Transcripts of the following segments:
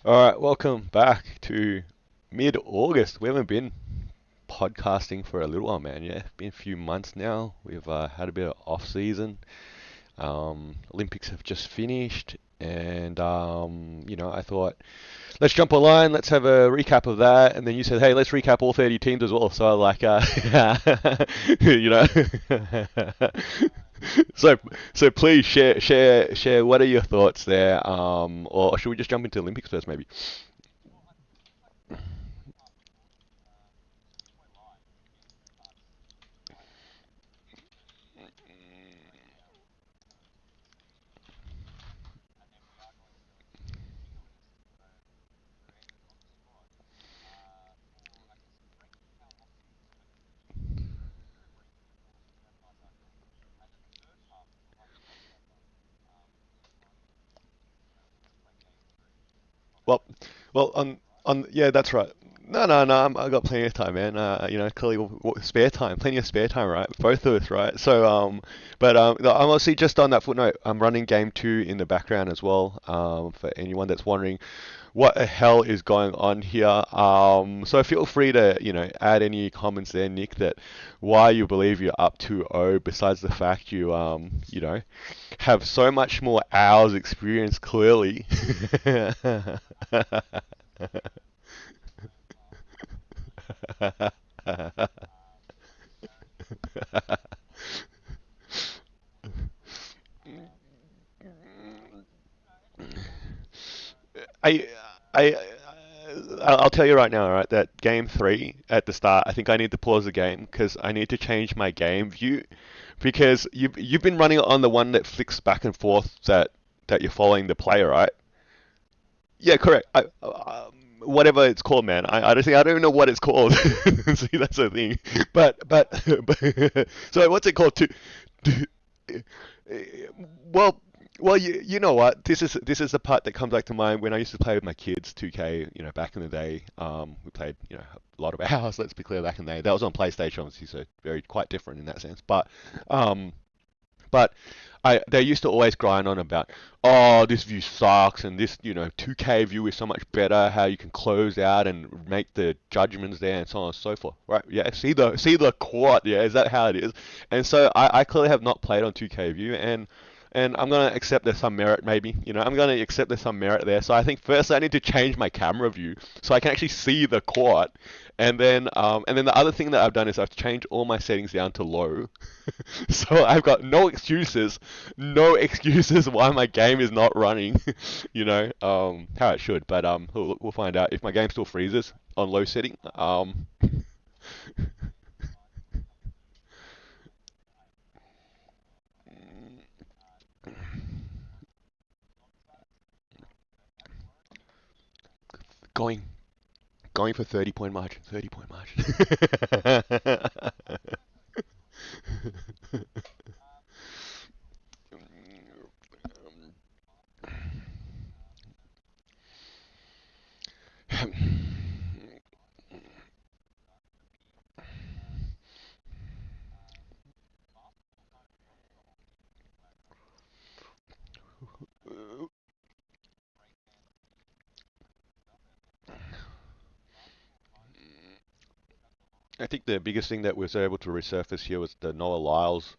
All right, welcome back to mid-August. We haven't been podcasting for a little while, man. Yeah, been a few months now. We've had a bit of off season. Olympics have just finished, and I thought let's jump online, let's have a recap of that. And then you said, hey, let's recap all 30 teams as well. So I like, you know, so please share. What are your thoughts there? Or should we just jump into Olympics first, maybe? Well, yeah, that's right. No. I got plenty of time, man. Clearly, spare time, plenty of spare time, right? Both of us, right? No, I'm obviously just on that footnote. I'm running game two in the background as well. For anyone that's wondering what the hell is going on here. So feel free to, add any comments there, Nick, that why you believe you're up 2-0, besides the fact you have so much more hours experience clearly. I, I, I'll tell you right now, right, that game three at the start, I think I need to pause the game because I need to change my game view because you've been running on the one that flicks back and forth that you're following the player, right? Yeah, correct. Whatever it's called, man. I don't even know what it's called. See, that's the thing. But so what's it called? To well, you know what? This is the part that comes back to mind when I used to play with my kids 2K. Back in the day, we played a lot of hours. Let's be clear, back in the day, that was on PlayStation, obviously, so very quite different in that sense. Um, but they used to always grind on about, oh, this view sucks, and this 2K view is so much better. How you can close out and make the judgments there, and so on and so forth. Right? Yeah. See the court. Yeah. Is that how it is? And so I clearly have not played on 2K view, and I'm gonna accept there's some merit, maybe. I'm gonna accept there's some merit there. So I think first I need to change my camera view so I can actually see the court. And then the other thing that I've done is I've changed all my settings down to low. So I've got no excuses why my game is not running, how it should. But we'll find out if my game still freezes on low setting. Going going for 30-point margin, 30-point margin. I think the biggest thing that was able to resurface here was the Noah Lyles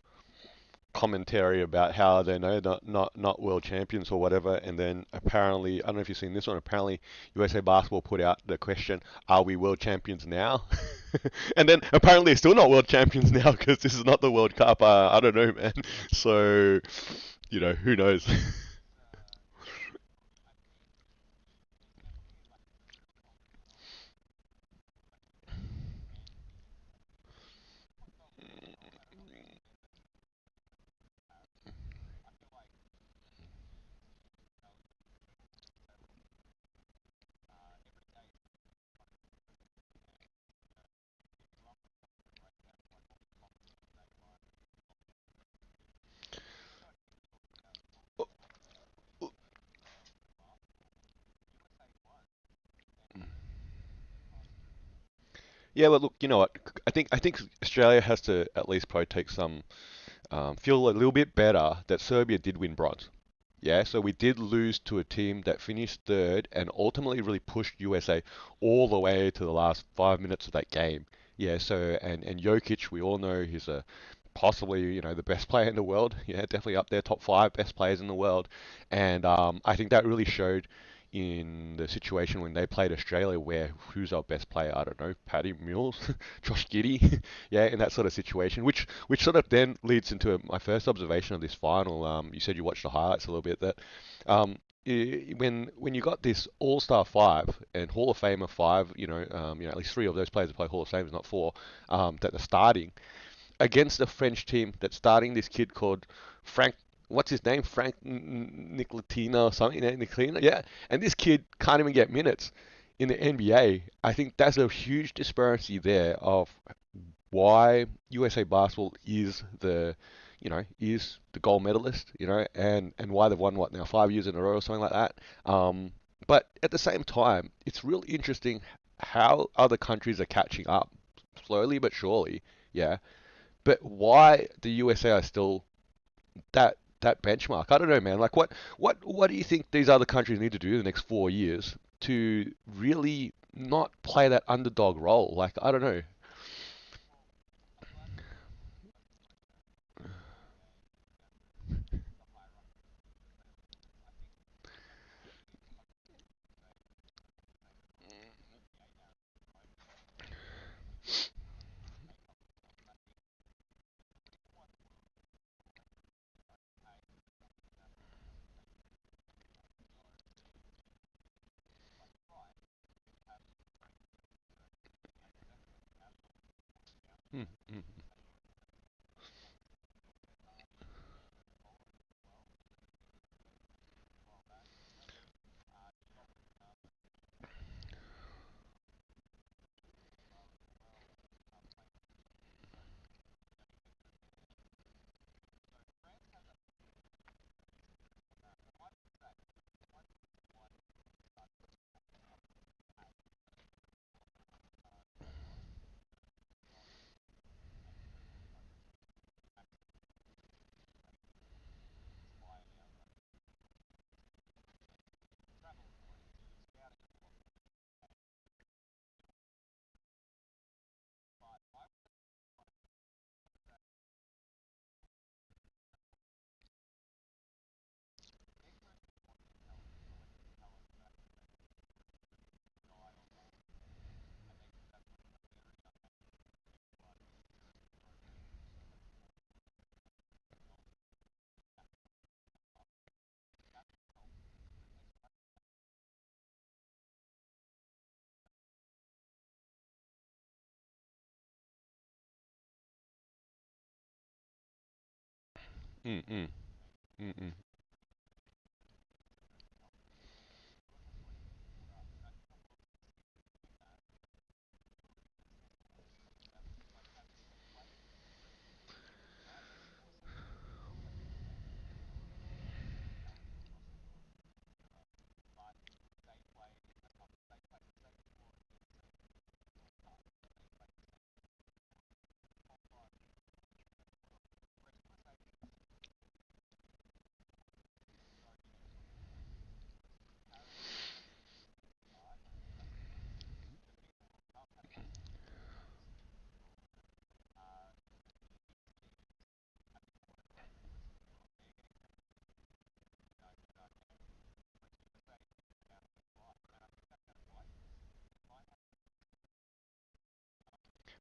commentary about how they're not world champions or whatever, and then apparently, I don't know if you've seen this one. Apparently, USA Basketball put out the question, "Are we world champions now?" And then apparently, they're still not world champions now because this is not the World Cup. I don't know, man. So, who knows? Yeah, but look, you know what? I think Australia has to at least probably take some feel a little bit better that Serbia did win bronze. Yeah, so we did lose to a team that finished third and ultimately really pushed USA all the way to the last 5 minutes of that game. Yeah, so and Jokic, we all know he's a possibly the best player in the world. Yeah, definitely up there, top five best players in the world. And I think that really showed in the situation when they played Australia, where who's our best player? I don't know, Paddy Mills, Josh Giddey, yeah, in that sort of situation, which sort of then leads into my first observation of this final. You said you watched the highlights a little bit. That um, when you got this All-Star five and Hall of Famer five, at least three of those players that play Hall of Famers, not four, that are starting against a French team that's starting this kid called Frank. What's his name? Frank Nicolatina or something. Nicolatina, yeah. And this kid can't even get minutes in the NBA. I think that's a huge disparity there of why USA basketball is the gold medalist, and why they've won what now 5 years in a row or something like that. But at the same time, it's really interesting how other countries are catching up slowly but surely. Yeah, but why the USA are still that benchmark? I don't know, man. Like, what do you think these other countries need to do in the next 4 years to really not play that underdog role? Like, I don't know. Mm, mm, mm, mm, mm, mm.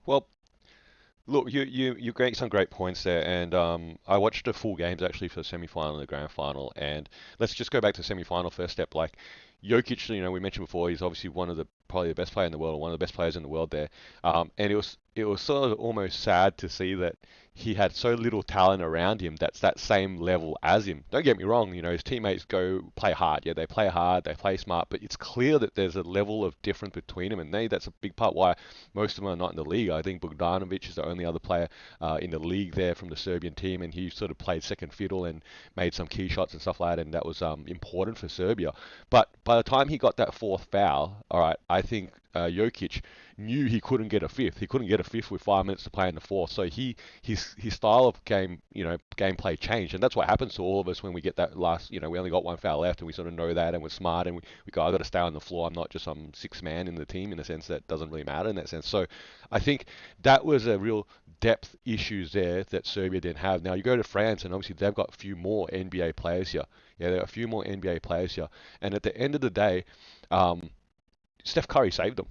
Well, look, you great some great points there, and I watched the full games actually for the semi-final and the grand final, and let's just go back to the semi-final first step. Like Jokic, we mentioned before, he's obviously one of the probably the best player in the world, or one of the best players in the world there, and it was sort of almost sad to see that he had so little talent around him that's that same level as him. Don't get me wrong, his teammates go play hard, yeah, they play hard, they play smart, but it's clear that there's a level of difference between them, and maybe that's a big part why most of them are not in the league. I think Bogdanovic is the only other player in the league there from the Serbian team, and he sort of played second fiddle and made some key shots and stuff like that, and that was important for Serbia. But by the time he got that fourth foul, all right, I think Jokic knew he couldn't get a fifth. He couldn't get a fifth with 5 minutes to play in the fourth, so he his style of game, gameplay changed, and that's what happens to all of us when we get that last, we only got one foul left, and we sort of know that, and we're smart, and we go, I got to stay on the floor. I'm not just some sixth man in the team in a sense that doesn't really matter in that sense. So I think that was a real depth issues there that Serbia didn't have. Now you go to France, and obviously they've got a few more NBA players here. Yeah, there are a few more NBA players here, and at the end of the day, um, Steph Curry saved them.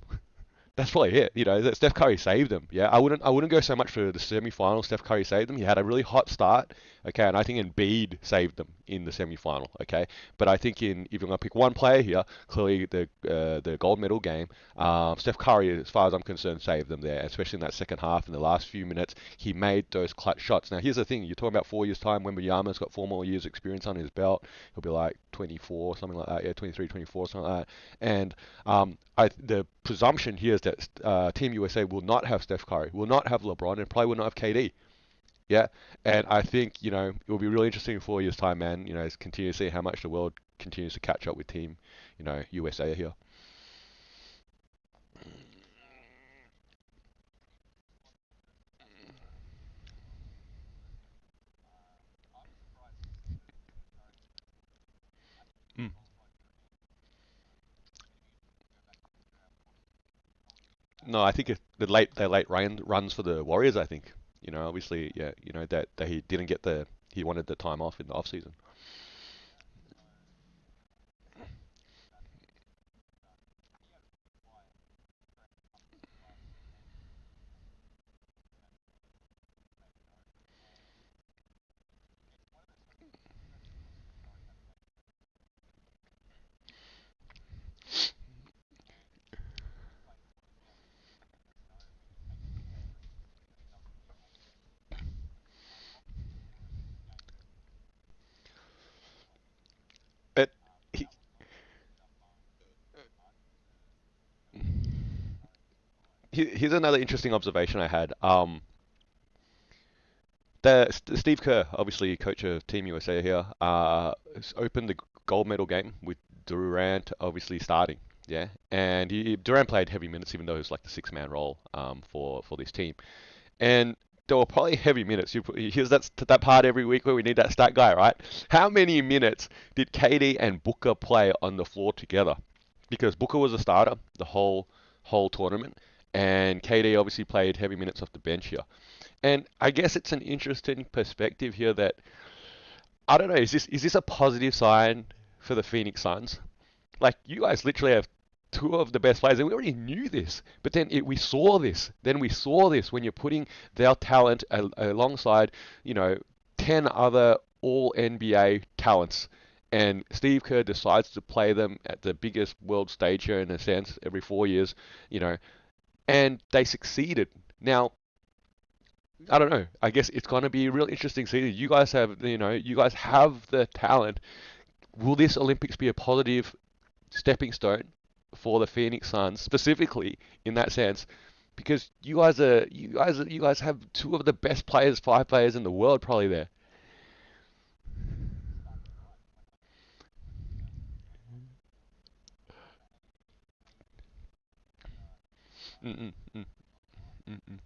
That's probably it. That Steph Curry saved them. Yeah, I wouldn't go so much for the semi-final. Steph Curry saved them. He had a really hot start. Okay, and I think Embiid saved them in the semi-final. Okay, but I think if you're gonna pick one player here, clearly the gold medal game, Steph Curry, as far as I'm concerned, saved them there, especially in that second half. In the last few minutes, he made those clutch shots. Now here's the thing: you're talking about 4 years time. Wembanyama's got 4 more years experience on his belt. He'll be like 24, something like that. Yeah, 23, 24, something like that. And the presumption here is that Team USA will not have Steph Curry, will not have LeBron, and probably will not have KD. Yeah, and I think it will be really interesting in 4 years' time, man. To continue to see how much the world continues to catch up with Team, USA here. Mm. No, I think the late runs for the Warriors. I think obviously, yeah, that he didn't get he wanted the time off in the off season. But he, here's another interesting observation I had. Steve Kerr, obviously coach of Team USA here, has opened the gold medal game with Durant obviously starting. Yeah, and Durant played heavy minutes, even though it was like the six-man role for this team. And there were probably heavy minutes. Here's that part every week where we need that stat guy, right? How many minutes did KD and Booker play on the floor together? Because Booker was a starter the whole tournament, and KD obviously played heavy minutes off the bench here. And I guess it's an interesting perspective here that I don't know, is this a positive sign for the Phoenix Suns? Like you guys literally have two of the best players, and we already knew this. But then we saw this. Then we saw this when you're putting their talent alongside, you know, 10 other All NBA talents, and Steve Kerr decides to play them at the biggest world stage here in a sense every 4 years, you know, and they succeeded. Now I don't know. I guess it's going to be a real interesting season. You guys have the talent. Will this Olympics be a positive stepping stone for the Phoenix Suns specifically in that sense? Because you guys have two of the best players, five players in the world probably there. Mm-mm, mm, mm-mm.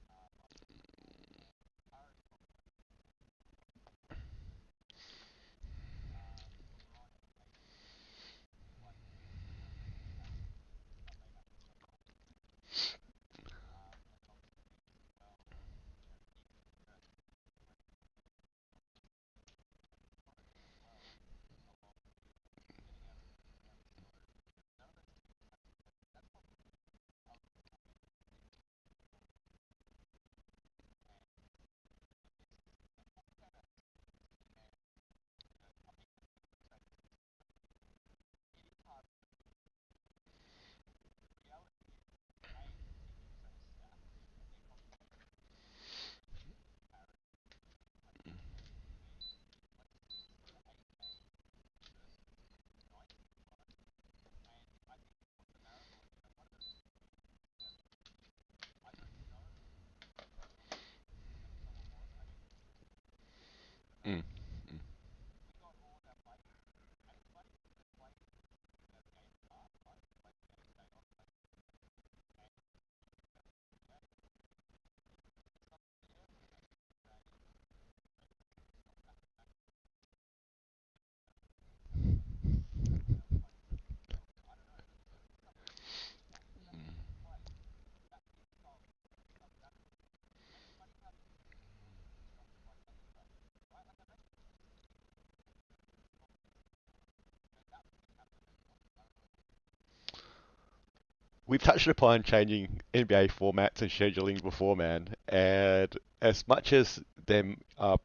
we've touched upon changing NBA formats and scheduling before, man. And as much as them are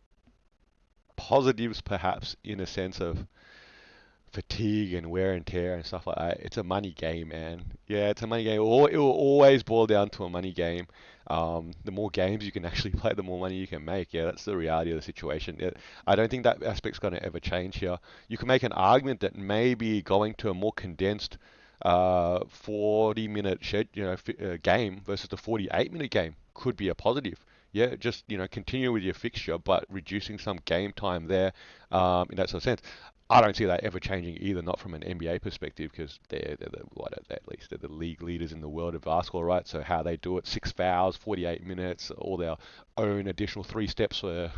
positives, perhaps in a sense of fatigue and wear and tear and stuff like that. It's a money game, man. Yeah, it's a money game. It will always boil down to a money game. The more games you can actually play, the more money you can make. Yeah, that's the reality of the situation. I don't think that aspect's going to ever change here. You can make an argument that maybe going to a more condensed 40-minute game versus the 48-minute game could be a positive. Yeah, just continue with your fixture, but reducing some game time there in that sort of sense. I don't see that ever changing either, not from an NBA perspective, because they're the what are they, at least they're the league leaders in the world of basketball, right? So how they do it, 6 fouls, 48 minutes, all their own additional 3 steps for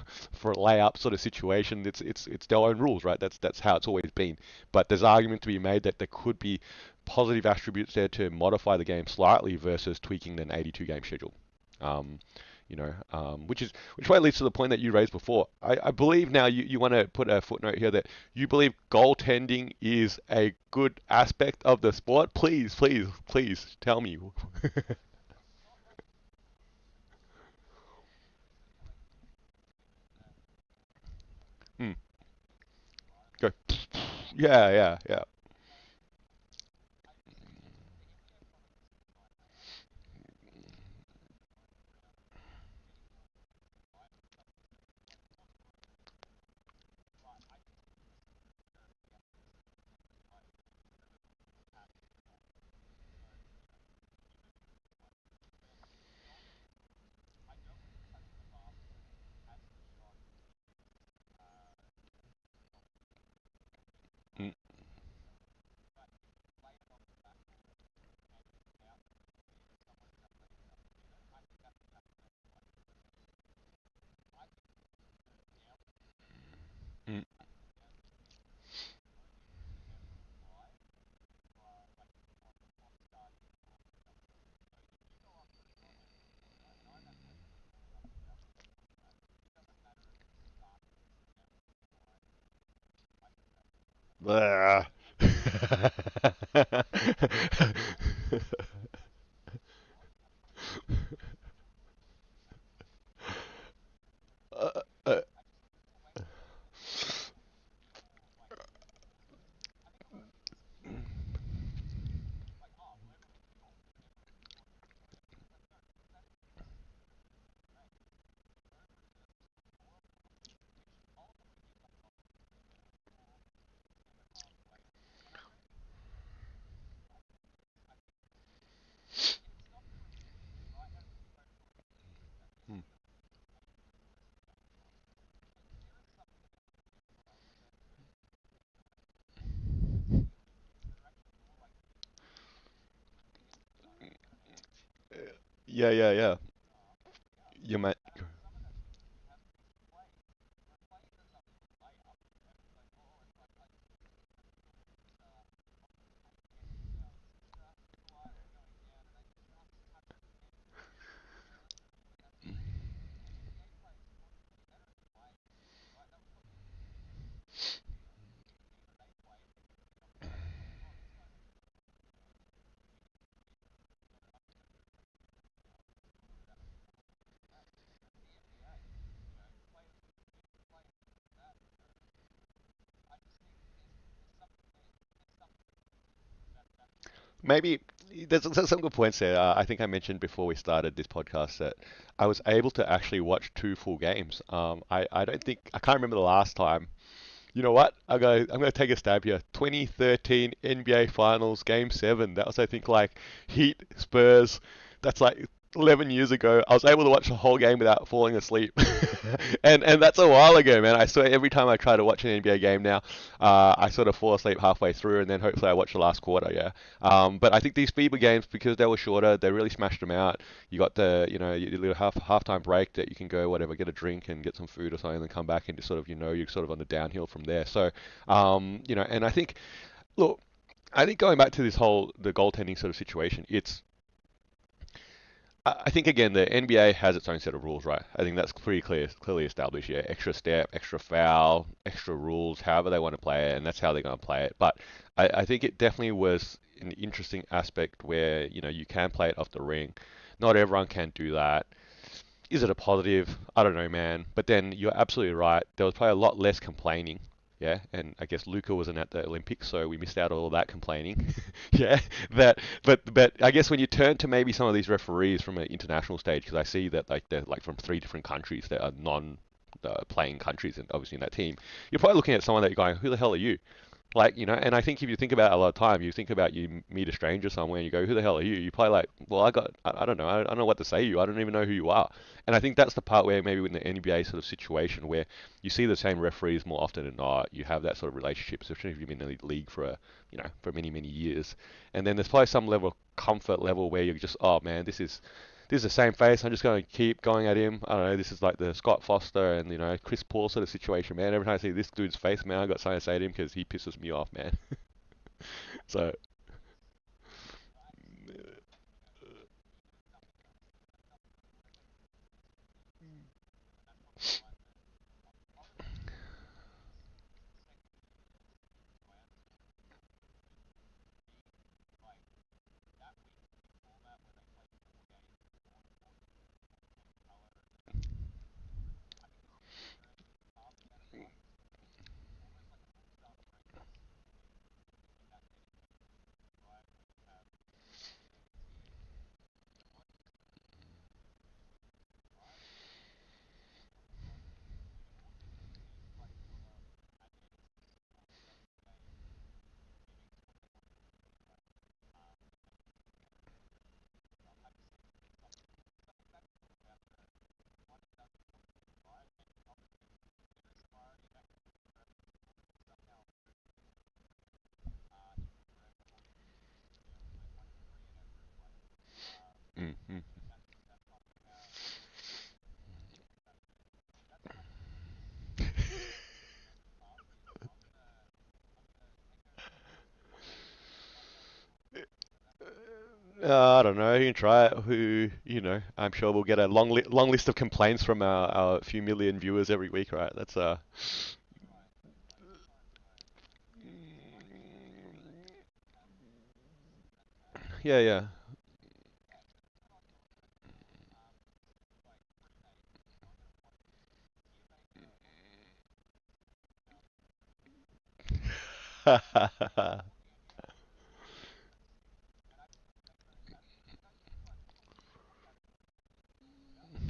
a layup sort of situation. It's their own rules, right? That's how it's always been. But there's argument to be made that there could be positive attributes there to modify the game slightly versus tweaking an 82 game schedule. Um, which way leads to the point that you raised before. I believe now you want to put a footnote here that you believe goaltending is a good aspect of the sport. Please, please, please tell me. Hmm, go. Yeah, yeah, yeah. Mm, mm. Blah. uh, uh, hmm. Yeah, yeah, yeah. You might. Maybe there's some good points there. I think I mentioned before we started this podcast that I was able to actually watch 2 full games. I don't think I can't remember the last time. You know what? I'm gonna take a stab here. 2013 NBA Finals Game 7. That was I think like Heat Spurs. That's like 11 years ago. I was able to watch the whole game without falling asleep. And that's a while ago, man. I swear every time I try to watch an NBA game now, I sort of fall asleep halfway through, and then hopefully I watch the last quarter. Yeah. But I think these FIBA games, because they were shorter, they really smashed them out. You got the your little halftime break that you can go whatever, get a drink and get some food or something, and then come back and just sort of you're sort of on the downhill from there. So and I think look. I think going back to this whole the goaltending sort of situation, it's I think again the NBA has its own set of rules, right? I think that's pretty clearly established. Yeah, extra step, extra foul, extra rules, however they want to play it, and that's how they're going to play it. But I think it definitely was an interesting aspect where you can play it off the ring. Not everyone can do that. Is it a positive? I don't know, man. But then you're absolutely right. There was probably a lot less complaining. Yeah, and I guess Luca wasn't at the Olympics, so we missed out on all of that complaining. Yeah, but I guess when you turn to maybe some of these referees from an international stage, because I see that like they're like from three different countries that are non playing countries, and obviously in that team, you're probably looking at someone that you're going, who the hell are you? Like, and I think if you think about it a lot of time, you think about you meet a stranger somewhere and you go, who the hell are you? You probably like, well, I don't know, I don't know what to say to you. I don't even know who you are. And I think that's the part where maybe in the NBA sort of situation where you see the same referees more often than not, you have that sort of relationship, especially if you've been in the league for for many, many years. And then there's probably some level of comfort level where you're just, oh man, this is the same face. I'm just going to keep going at him. I don't know. This is like the Scott Foster and Chris Paul sort of situation, man. Every time I see this dude's face, man, I got something to say to him because he pisses me off, man. So, mm, mm. I don't know. You can try it. I'm sure we'll get a long list of complaints from our few million viewers every week, right? That's yeah, yeah.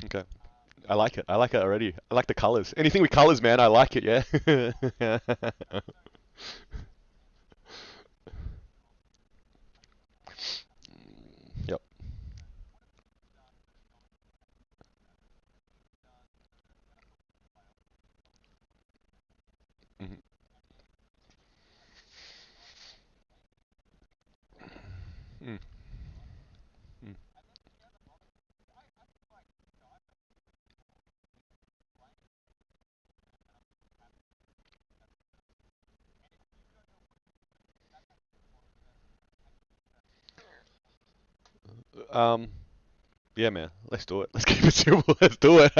Okay. I like it. I like it already. I like the colors. Anything with colors, man, I like it, yeah. Yep. Mhm. Mm, mm. Um, yeah, man. Let's do it. Let's keep it simple. Let's do it.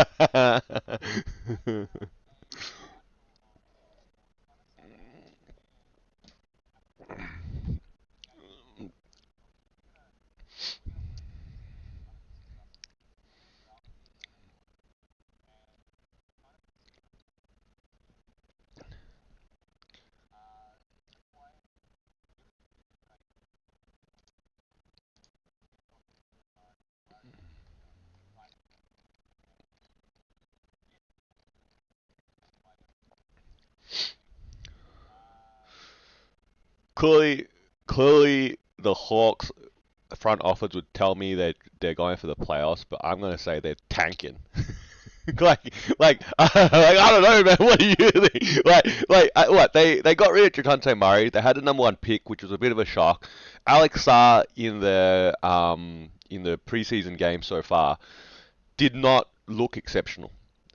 Clearly, clearly, the Hawks front office would tell me that they're going for the playoffs, but I'm gonna say they're tanking. like I don't know, man. What do you think? What they got rid of Javante Murray. They had the number one pick, which was a bit of a shock. Alex Sarr in the preseason game so far did not look exceptional.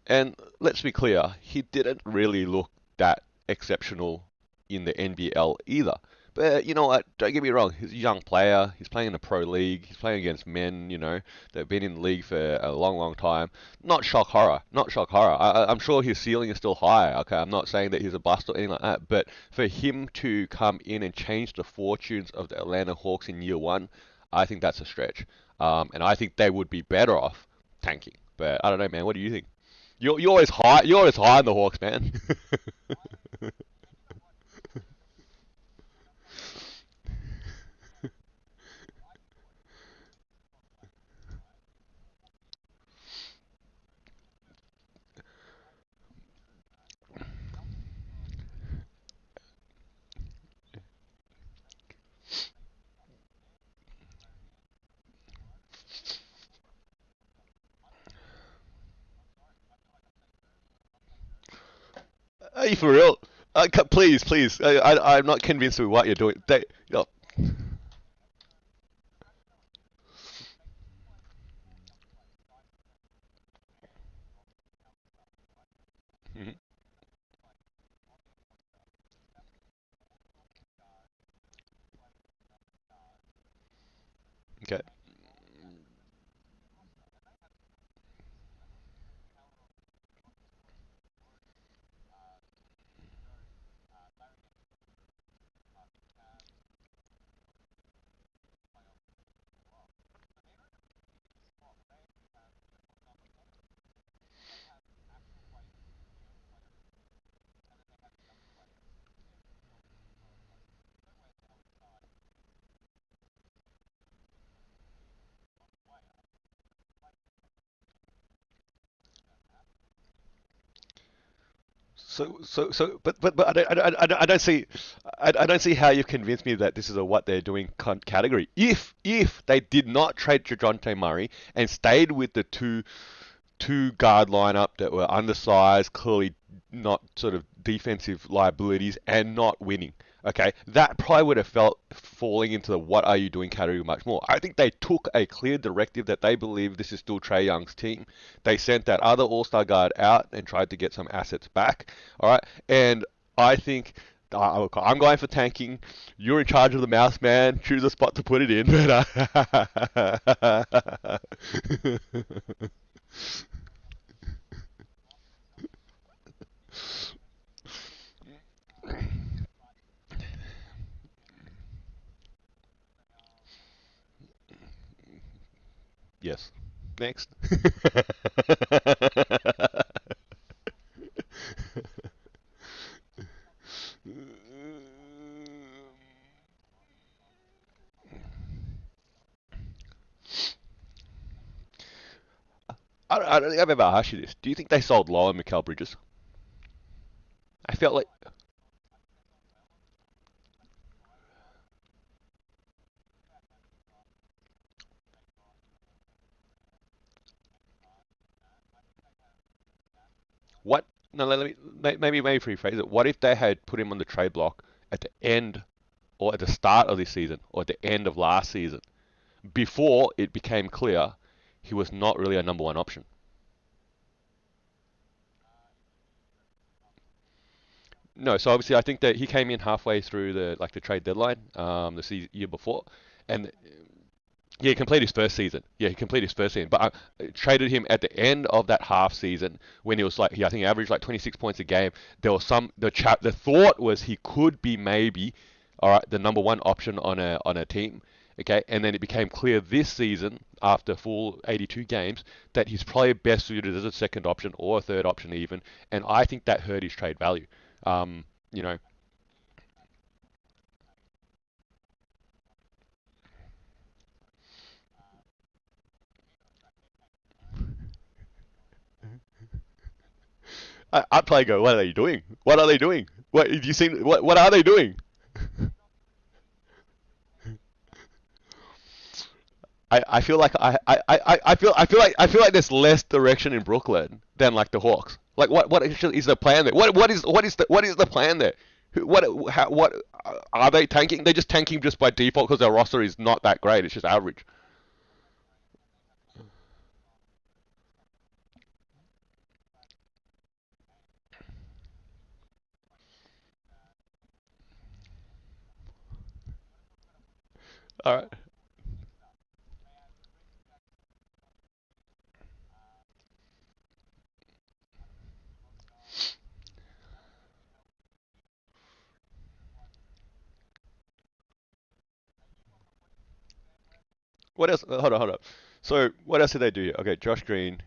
And let's be clear, he didn't really look that exceptional in the NBL either. But you know what? Don't get me wrong. He's a young player. He's playing in the pro league. He's playing against men, that have been in the league for a long, long time. Not shock horror. Not shock horror. I'm sure his ceiling is still high. Okay, I'm not saying that he's a bust or anything like that. But for him to come in and change the fortunes of the Atlanta Hawks in year one, I think that's a stretch. And I think they would be better off tanking. But I don't know, man. What do you think? You're always high. You're always high on the Hawks, man. Are you for real? Please, please. I'm not convinced with what you're doing. Oh, mhm, okay. But I don't see, I don't see how you've convinced me that this is a what they're doing category. If they did not trade Dejounte Murray and stayed with the two guard lineup that were undersized, clearly not sort of defensive liabilities, and not winning. Okay, that probably would have felt falling into the what are you doing category much more. I think they took a clear directive that they believe this is still Trey Young's team. They sent that other All-Star guard out and tried to get some assets back. All right, and I think look, I'm going for tanking. You're in charge of the mouse, man. Choose a spot to put it in. Yes. Next. I don't think I've ever asked you this. Do you think they sold low on Mikael Bridges? I felt like what? No, let me maybe rephrase it. What if they had put him on the trade block at the end or at the start of this season or at the end of last season before it became clear he was not really a number one option? No, so obviously I think that he came in halfway through the trade deadline, year before, and yeah, he completed his first season. Yeah, he completed his first season, but I traded him at the end of that half season when he was like, I think he averaged like 26 points a game. There was the thought was he could be maybe, all right, the number one option on a team. Okay, and then it became clear this season, after full 82 games, that he's probably best suited as a second option or a third option even, and I think that hurt his trade value. Um, you know, I play go. What are they doing? What are they doing? What have you seen? What are they doing? I feel like I feel like there's less direction in Brooklyn than like the Hawks. Like what actually is the plan there? What is the plan there? What are they tanking? They're just tanking just by default because their roster is not that great. It's just average. All right. What else? Hold on, hold on. So what else did they do here? Okay, Josh Green.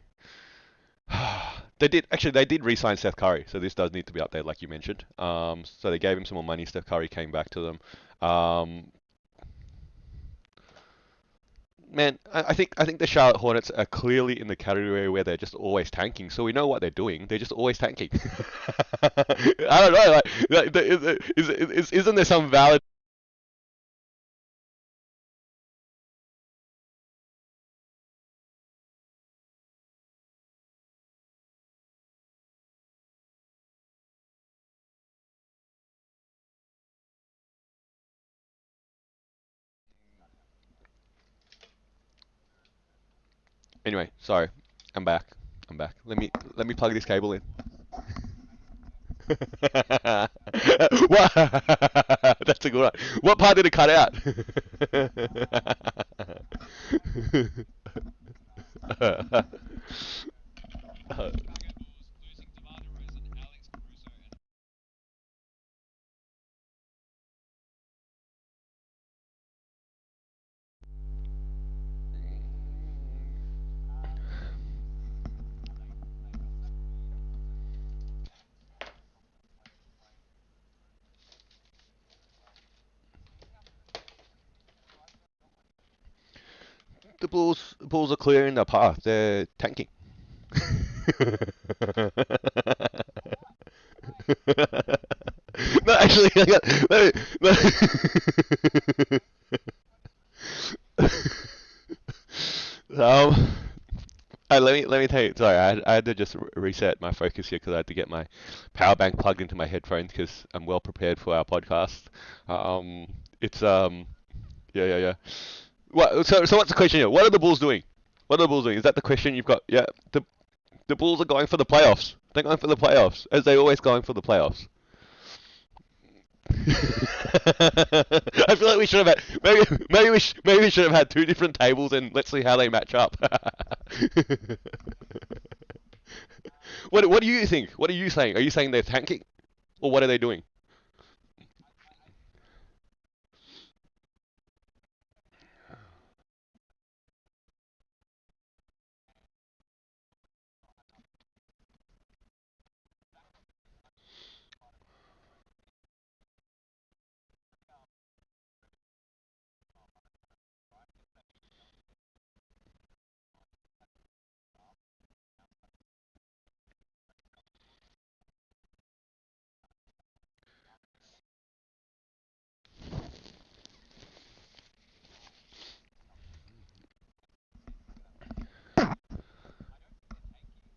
They did re-sign Seth Curry, so this does need to be updated, like you mentioned. So they gave him some more money. Steph Curry came back to them. Man, I think the Charlotte Hornets are clearly in the category where they're just always tanking. So we know what they're doing. They're just always tanking. I don't know. Isn't there some valid? Anyway, sorry. I'm back. I'm back. Let me plug this cable in. What? That's a good one. What part did it cut out? The Bulls are clearing the path. They're tanking. No, actually, um, let me tell you. Sorry, I had to just reset my focus here because I had to get my power bank plugged into my headphones because I'm well prepared for our podcast. Um, it's yeah, yeah, yeah. So what's the question here? What are the Bulls doing? What are the Bulls doing? Is that the question you've got? Yeah, the Bulls are going for the playoffs. They're going for the playoffs, as they always going for the playoffs. I feel like we should have had maybe we should have had two different tables and let's see how they match up. What do you think? What are you saying? Are you saying they're tanking, or what are they doing?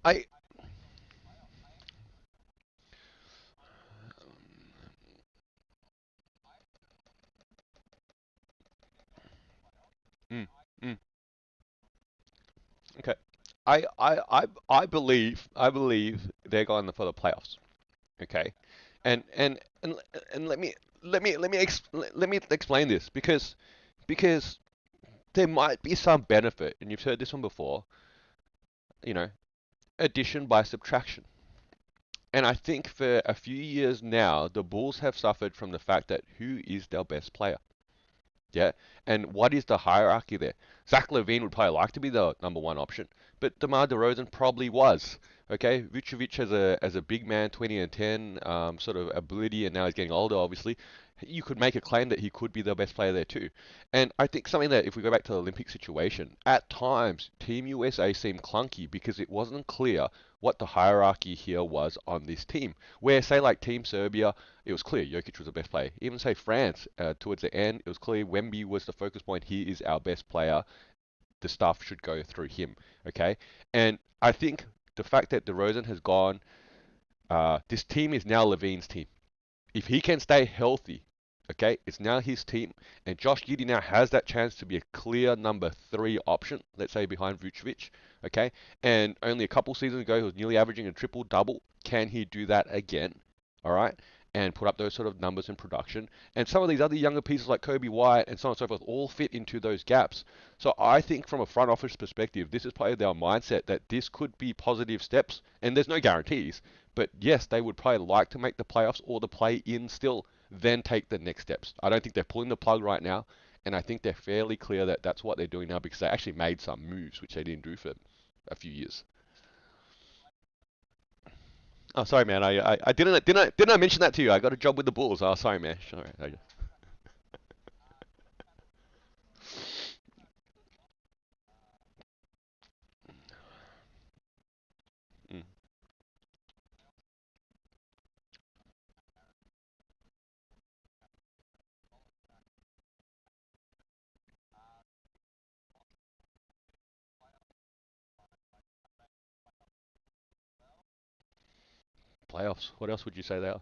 I mm, mm, okay. I believe they're going for the playoffs. Okay, and and let me explain this because there might be some benefit, and you've heard this one before. You know, addition by subtraction. And I think for a few years now, the Bulls have suffered from the fact that who is their best player? Yeah. And what is the hierarchy there? Zach Levine would probably like to be the number one option, but DeMar DeRozan probably was. Okay, Vucevic as a big man, 20 and 10, sort of ability, and now he's getting older, obviously. You could make a claim that he could be the best player there too. And I think something that if we go back to the Olympic situation, at times Team USA seemed clunky because it wasn't clear what the hierarchy here was on this team. Where say like Team Serbia, it was clear Jokic was the best player. Even say France, towards the end, it was clear Wemby was the focus point. He is our best player. The stuff should go through him. Okay, and I think the fact that DeRozan has gone, this team is now Levine's team. If he can stay healthy, okay, it's now his team, and Josh Giddey now has that chance to be a clear number three option. Let's say behind Vucevic, okay, and only a couple seasons ago he was nearly averaging a triple double. Can he do that again? All right. and put up those sort of numbers in production. And some of these other younger pieces like Kobe White and so on and so forth all fit into those gaps. So I think from a front office perspective, this is probably their mindset that this could be positive steps, and there's no guarantees. But yes, they would probably like to make the playoffs or the play in still, then take the next steps. I don't think they're pulling the plug right now, and I think they're fairly clear that that's what they're doing now because they actually made some moves which they didn't do for a few years. Oh, sorry, man. I didn't I mention that to you? I got a job with the Bulls. Oh, sorry, man. Sorry. Mm. Playoffs. What else would you say there?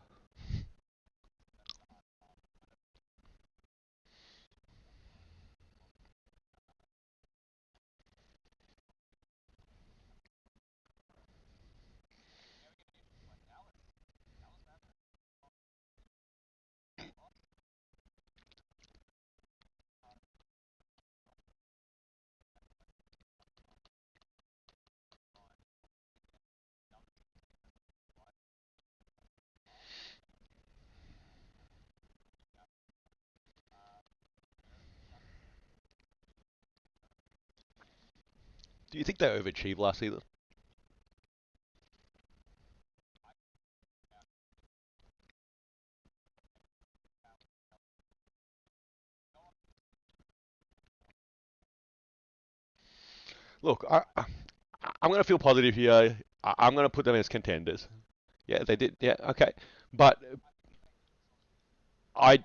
Do you think they overachieved last season? Look, I'm going to feel positive here. I'm going to put them as contenders. Yeah, they did. Yeah, okay. But I,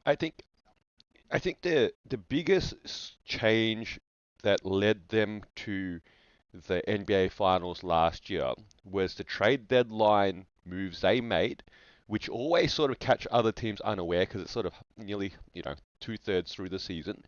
I think I think the biggest change that led them to the NBA Finals last year was the trade deadline moves they made, which always sort of catch other teams unaware because it's sort of nearly, two-thirds through the season,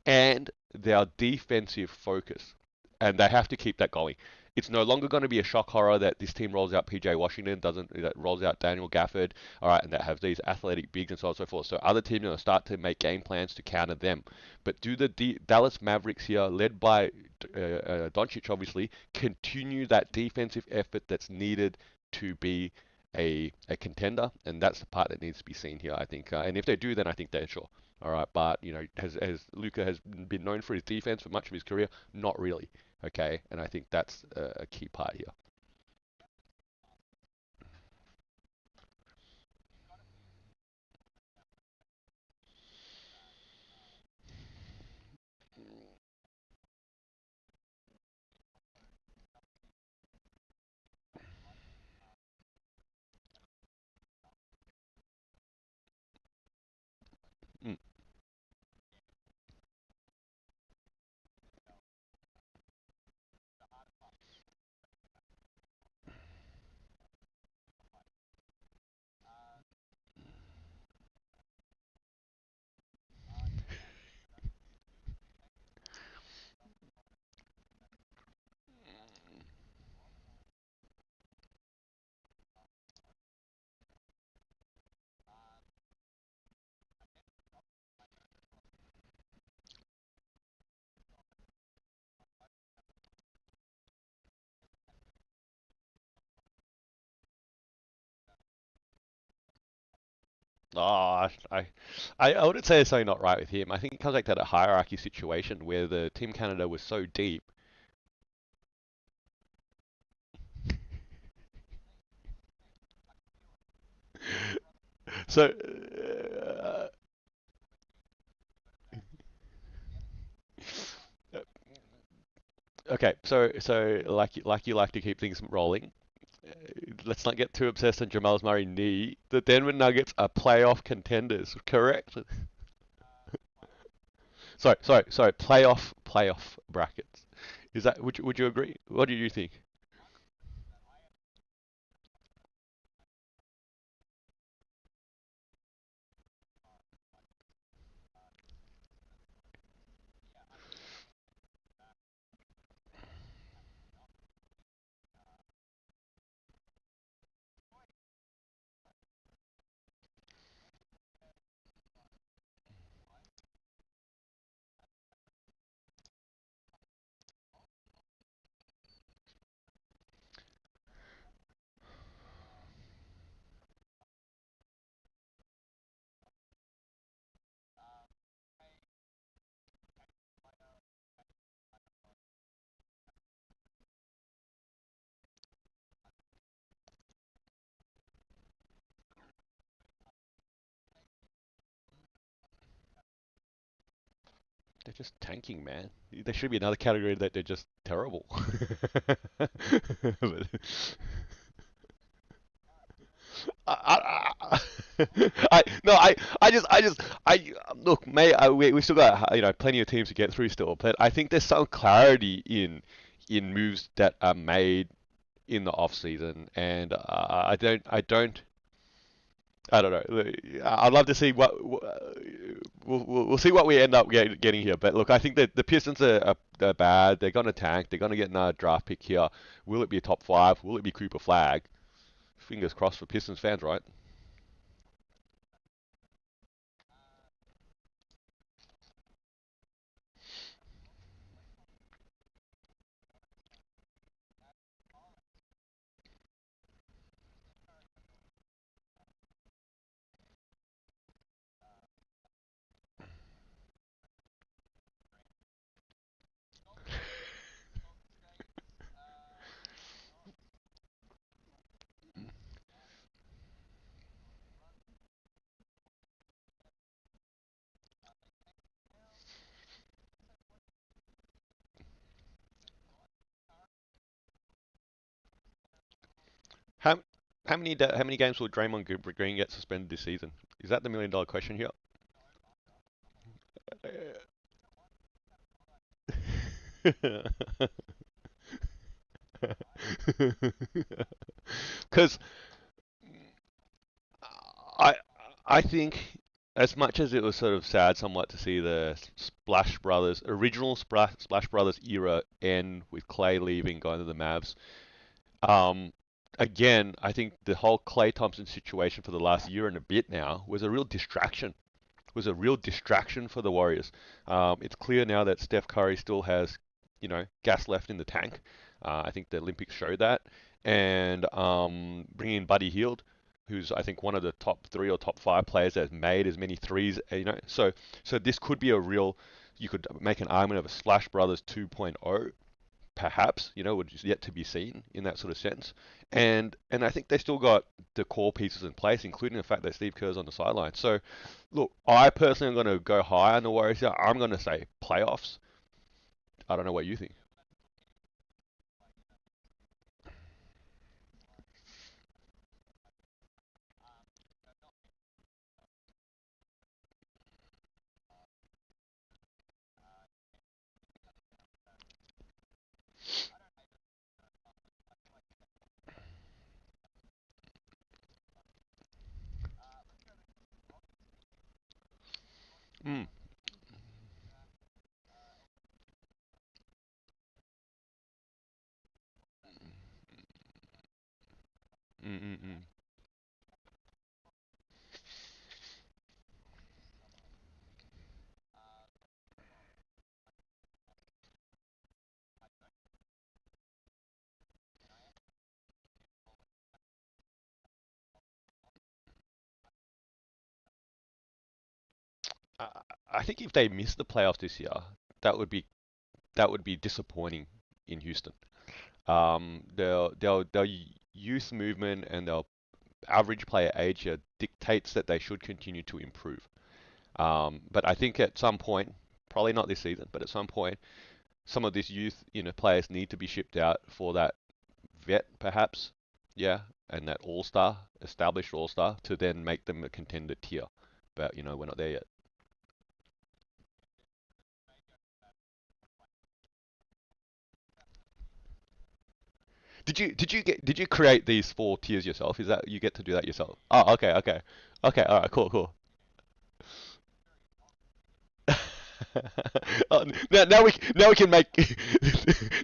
and their defensive focus. And they have to keep that going. It's no longer going to be a shock horror that this team rolls out PJ Washington, doesn't that rolls out Daniel Gafford, all right, and that have these athletic bigs and so on and so forth. So other teams are going to start to make game plans to counter them. But do the Dallas Mavericks here, led by Doncic, obviously, continue that defensive effort that's needed to be a contender? And that's the part that needs to be seen here, I think. And if they do, then I think they're sure. All right, but has Luca has been known for his defense for much of his career? Not really. Okay, and I think that's a key part here. Mm. Oh, I wouldn't say there's something not right with him. I think it comes back to that hierarchy situation where the Team Canada was so deep. So, okay, so like you like to keep things rolling. uh, Let's not get too obsessed on Jamal's Murray knee. The Denver Nuggets are playoff contenders, correct? Sorry. Playoff brackets. Is that would you agree? What do you think? just tanking, man. There should be another category that they're just terrible. But, I, no, I look, mate. We still got plenty of teams to get through still, but I think there's some clarity in moves that are made in the off season, and I don't know. I'd love to see we'll see what we end up getting here. But look, I think that the Pistons are bad. They're going to tank. They're going to get another draft pick here. Will it be a top five? Will it be Cooper Flag? Fingers crossed for Pistons fans, right? How how many games will Draymond Green get suspended this season? Is that the million-dollar question here? Because I I think as much as it was sort of sad somewhat to see the Splash Brothers original Splash Brothers era end with Clay leaving, going to the Mavs. Um, Again, I think the whole Clay Thompson situation for the last year and a bit now was a real distraction. Was a real distraction for the Warriors. It's clear now that Steph Curry still has, gas left in the tank. I think the Olympics showed that. And bringing in Buddy Hield, who's I think one of the top three or top five players that has made as many threes. So this could be a real. You could make an argument of a Splash Brothers 2.0 perhaps, which is yet to be seen in that sort of sense. And I think they still got the core pieces in place, including the fact that Steve Kerr's on the sideline. So, look, I personally am going to go high on the Warriors here. I'm going to say playoffs. I don't know what you think. Mm, mm, mm, mm. I, I think if they miss the playoffs this year, that would be that would be disappointing in Houston. Their youth movement and their average player age here dictates that they should continue to improve. But I think at some point, probably not this season, but at some point, some of these youth, players need to be shipped out for that vet, perhaps, yeah, and that all star, established all star, to then make them a contender tier. But we're not there yet. Did you create these four tiers yourself? Is that you get to do that yourself? Oh, okay, okay, okay. All right, cool, cool. Now we can make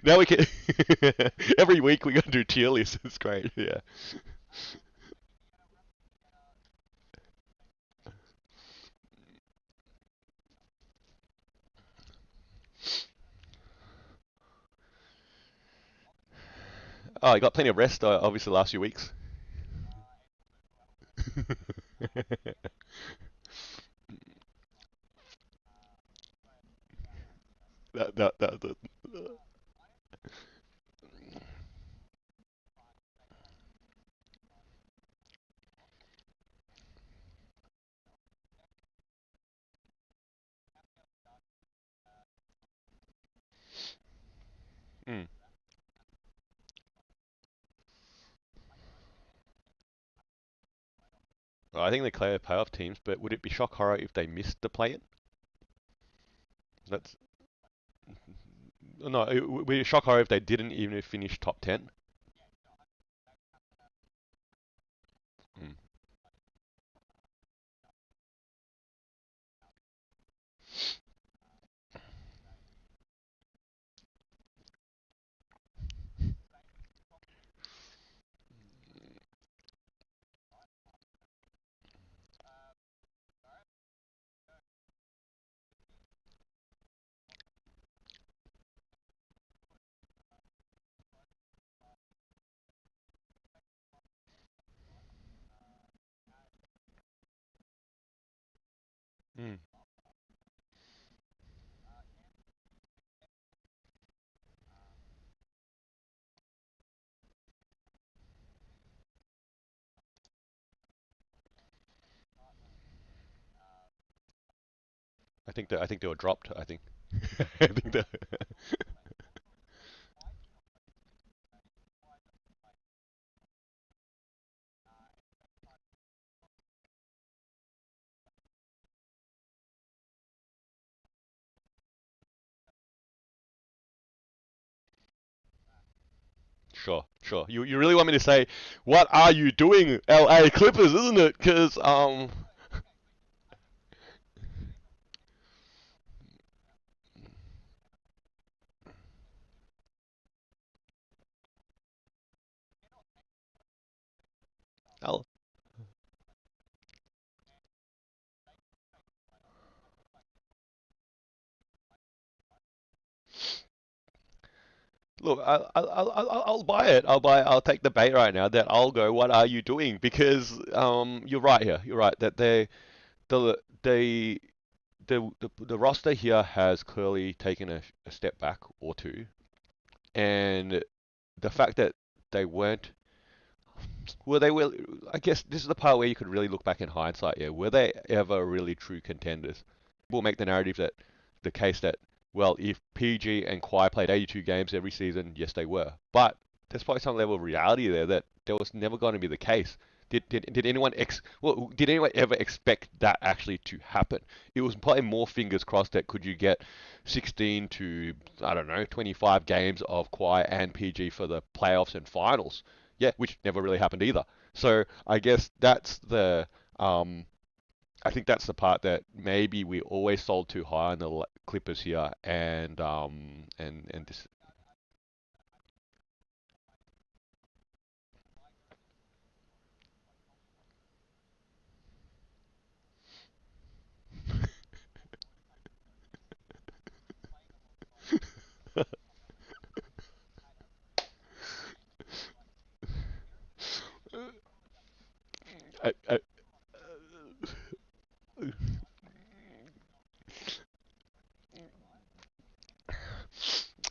now we can every week we gotta do tier lists. It's great. Yeah. Oh, I got plenty of rest. Obviously, the last few weeks. That. Mm. Well, I think they clear playoff teams, but would it be shock horror if they missed the play-in? That's no. It would be shock horror if they didn't even finish top 10. Mm. Mm. I think they were dropped. I think. I think that. Sure, sure. You really want me to say, what are you doing, LA Clippers, isn't it? Because I'll, look, I'll buy it. I'll take the bait right now that I'll go. What are you doing? Because you're right here. You're right that the they the roster here has clearly taken a step back or two, and the fact that they weren't, well, they were. I guess this is the part where you could really look back in hindsight. Yeah, were they ever really true contenders? Will make the narrative that the case that, well, if PG and Kawhi played 82 games every season, yes, they were. But there's probably some level of reality there that there was never going to be the case. Did anyone did anyone ever expect that actually to happen? It was probably more fingers crossed that could you get 16 to, I don't know, 25 games of Kawhi and PG for the playoffs and finals. Yeah, which never really happened either. So I guess um I think that's the part that maybe we always sold too high on the Clippers here, and this.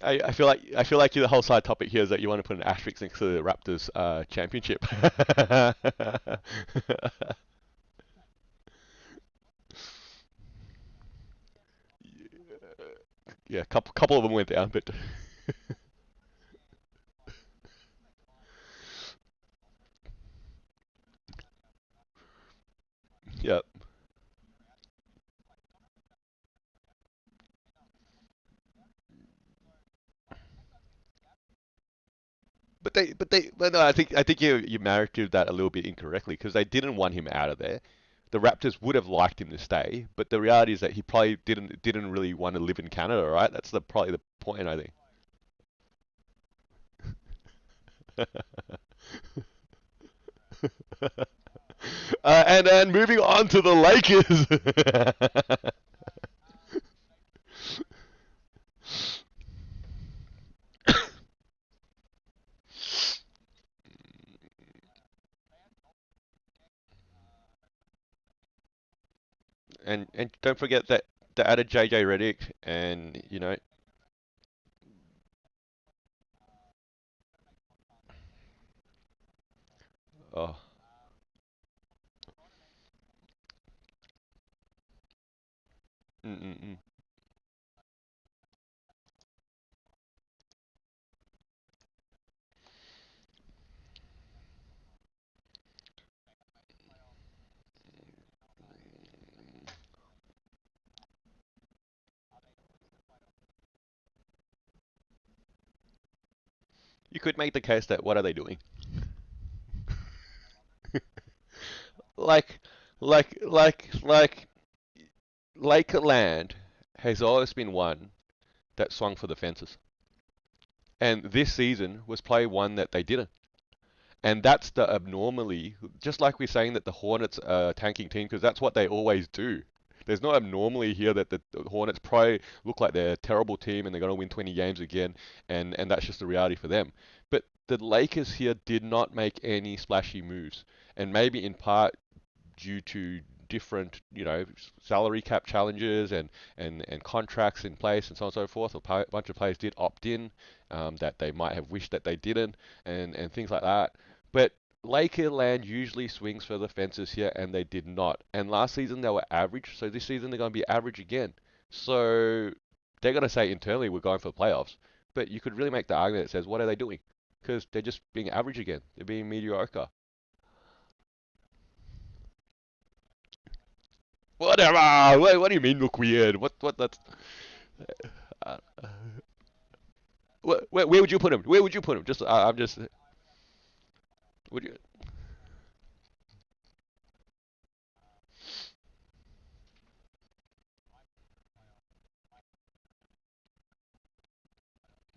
I, I feel like the whole side topic here is that you want to put an asterisk next to the Raptors championship. Yeah, couple of them went down, but yeah. But no, I think you narrated that a little bit incorrectly because they didn't want him out of there. The Raptors would have liked him to stay, but the reality is that he probably didn't really want to live in Canada, right? That's probably the point, I think. And moving on to the Lakers. And don't forget that they added JJ Redick, and oh, mm, mm, mm. You could make the case that what are they doing? Like, like Lakerland has always been one that swung for the fences, and this season was play one that they didn't. And that's the abnormally, just like we're saying that the Hornets are a tanking team, because that's what they always do. There's no abnormally here that the Hornets probably look like they're a terrible team and they're going to win 20 games again, and that's just the reality for them. But the Lakers here did not make any splashy moves, and maybe in part due to different, salary cap challenges and contracts in place and so on and so forth. A bunch of players did opt in that they might have wished that they didn't, and things like that. But Lakerland usually swings for the fences here, and they did not. And last season they were average, so this season they're going to be average again. So they're going to say internally we're going for the playoffs. But you could really make the argument that says, what are they doing? Because they're just being average again. They're being mediocre. Whatever. What do you mean look weird? What that's. Uh, where would you put him? Where would you put him? Just I'm just. Would you?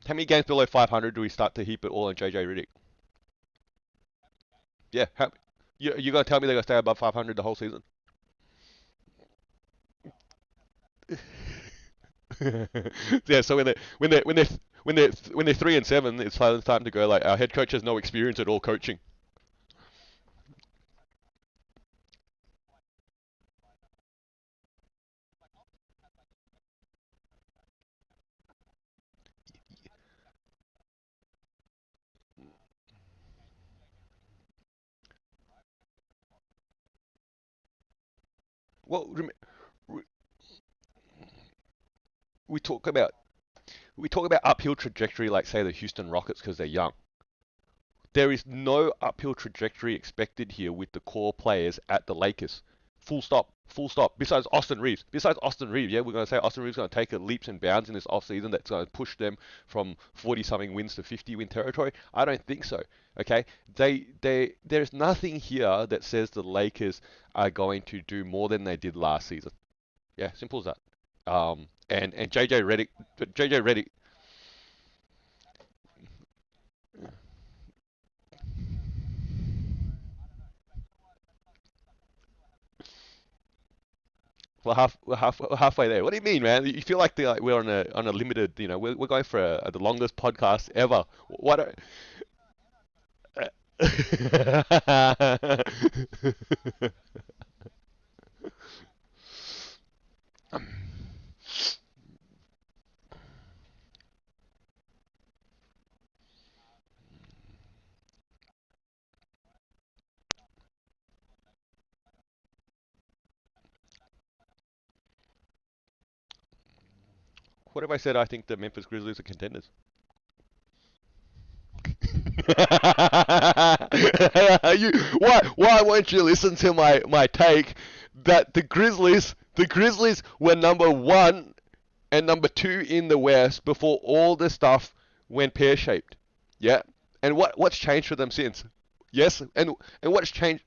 How many games below 500 do we start to heap it all on JJ Riddick? Yeah. You gonna tell me they're gonna stay above 500 the whole season? Yeah. So when they're 3-7, it's time to go. Like our head coach has no experience at all coaching. Well, we we talk about we talk about uphill trajectory, like say the Houston Rockets, because they're young. There is no uphill trajectory expected here with the core players at the Lakers. Full stop. Full stop. Besides Austin Reeves. Besides Austin Reeves, yeah, we're going to say Austin Reeves is going to take a leaps and bounds in this offseason that's going to push them from 40 something wins to 50 win territory. I don't think so. Okay? There's nothing here that says the Lakers are going to do more than they did last season. Yeah, simple as that. And JJ Redick. We're halfway there. What do you mean, man? You feel like we're on a limited, we're going for the longest podcast ever. What? What if I said I think the Memphis Grizzlies are contenders? Why won't you listen to my take that the Grizzlies were number one and number two in the West before all this stuff went pear shaped. Yeah. And what's changed for them since? Yes. And what's changed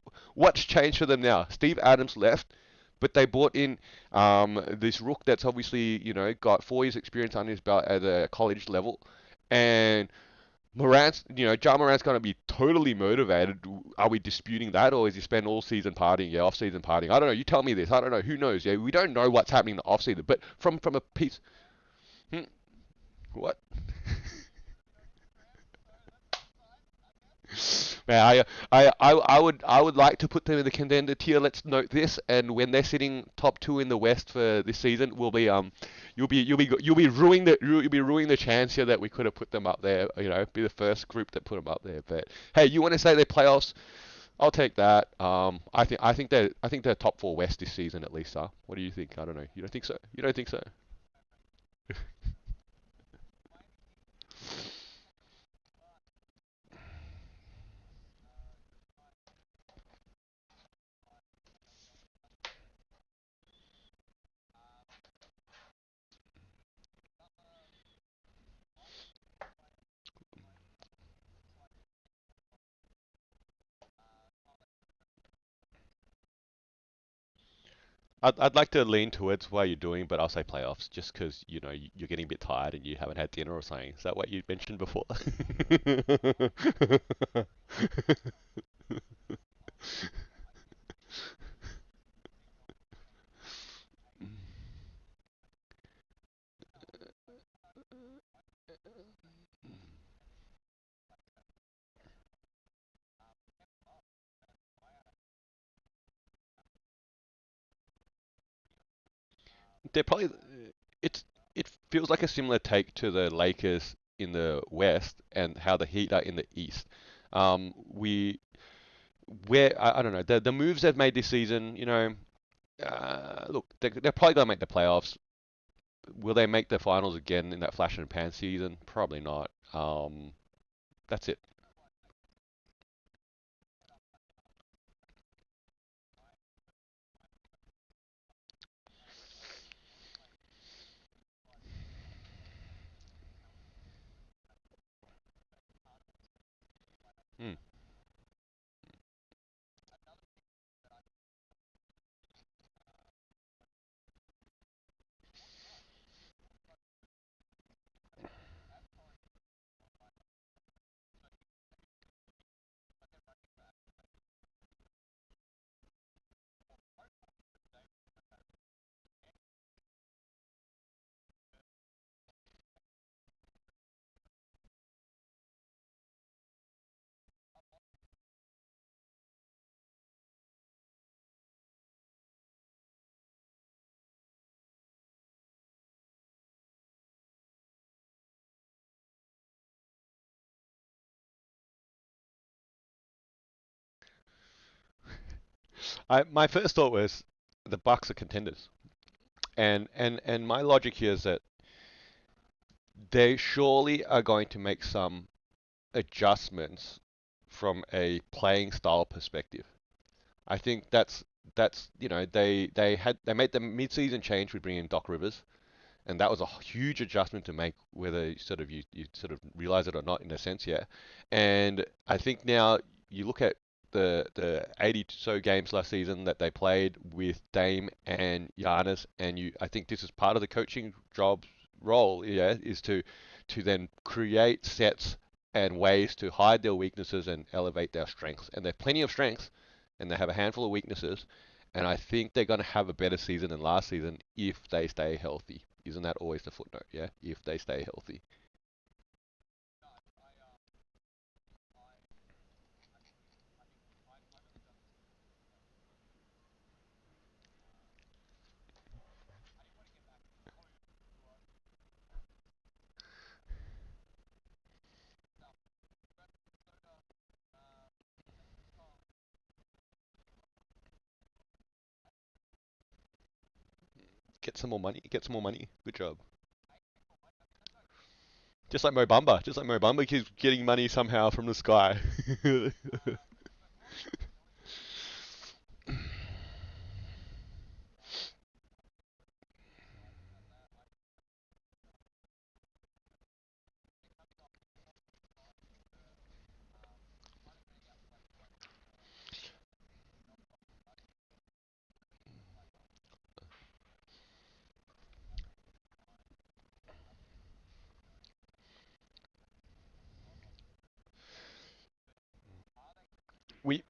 for them now? Steve Adams left, but they brought in this rook that's obviously, got 4 years experience under his belt at a college level. And Ja Morant's going to be totally motivated. Are we disputing that, or is he spend all season partying? Yeah, off season partying. I don't know. You tell me this. I don't know. Who knows? Yeah, we don't know what's happening in the off season. But from a piece, hmm, what? Man, I would like to put them in the contender tier. Let's note this, and when they're sitting top two in the West for this season, will be you'll be ruining the chance here that we could have put them up there. Be the first group that put them up there. But hey, you want to say they're playoffs? I'll take that. I think they're top four West this season at least. Huh? What do you think? I don't know. You don't think so? You don't think so? I'd like to lean towards what you're doing, but I'll say playoffs just because you're getting a bit tired and you haven't had dinner or something. Is that what you mentioned before? They're probably it's it feels like a similar take to the Lakers in the West and how the Heat are in the East. We where I don't know the moves they've made this season. Look, they're probably gonna make the playoffs. Will they make the finals again in that flash and pan season? Probably not. That's it. Hmm. My first thought was the Bucks are contenders, and my logic here is that they surely are going to make some adjustments from a playing style perspective. I think that's they made the mid-season change with bringing Doc Rivers, and that was a huge adjustment to make, whether you sort of realize it or not in a sense, yeah. And I think now you look at the 80 so games last season that they played with Dame and Giannis, and I think this is part of the coaching job role, yeah, is to then create sets and ways to hide their weaknesses and elevate their strengths. And they have plenty of strengths, and they have a handful of weaknesses. And I think they're going to have a better season than last season if they stay healthy. Isn't that always the footnote? Yeah, if they stay healthy. Get some more money. Get some more money. Good job. Just like Mo Bamba keeps getting money somehow from the sky. we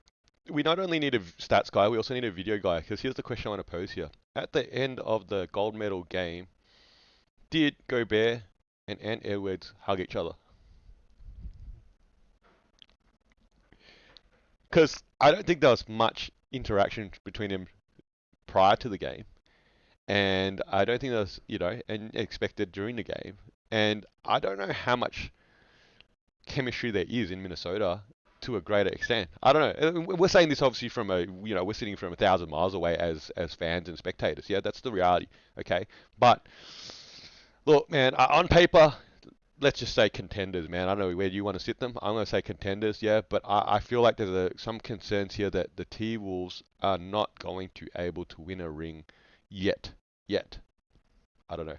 we not only need a stats guy, we also need a video guy. Because here's the question I want to pose here: at the end of the gold medal game, did Gobert and Ant Edwards hug each other? Because I don't think there was much interaction between them prior to the game, and I don't think there was, and expected during the game. And I don't know how much chemistry there is in Minnesota to a greater extent. I don't know. We're saying this obviously from we're sitting from 1,000 miles away as fans and spectators. Yeah, that's the reality. Okay, but look, man, on paper, let's just say contenders, man. I don't know where you want to sit them. I'm going to say contenders, yeah. But I feel like there's some concerns here that the T Wolves are not going to able to win a ring yet. Yet. I don't know.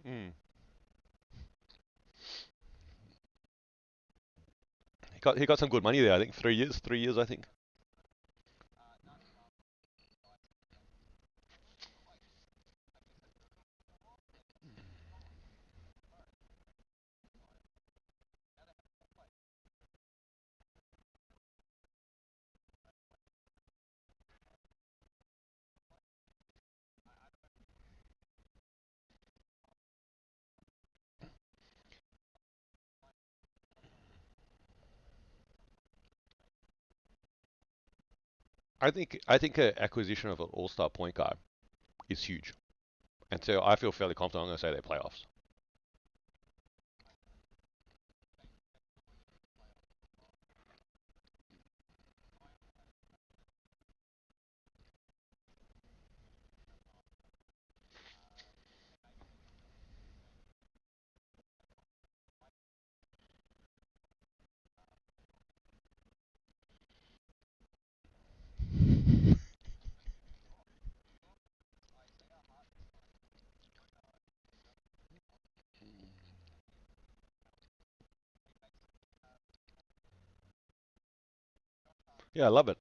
Mm. He got some good money there. I think 3 years. 3 years, I think. I think a acquisition of an all-star point guard is huge, and so I feel fairly confident. I'm going to say they're playoffs. Yeah, I love it.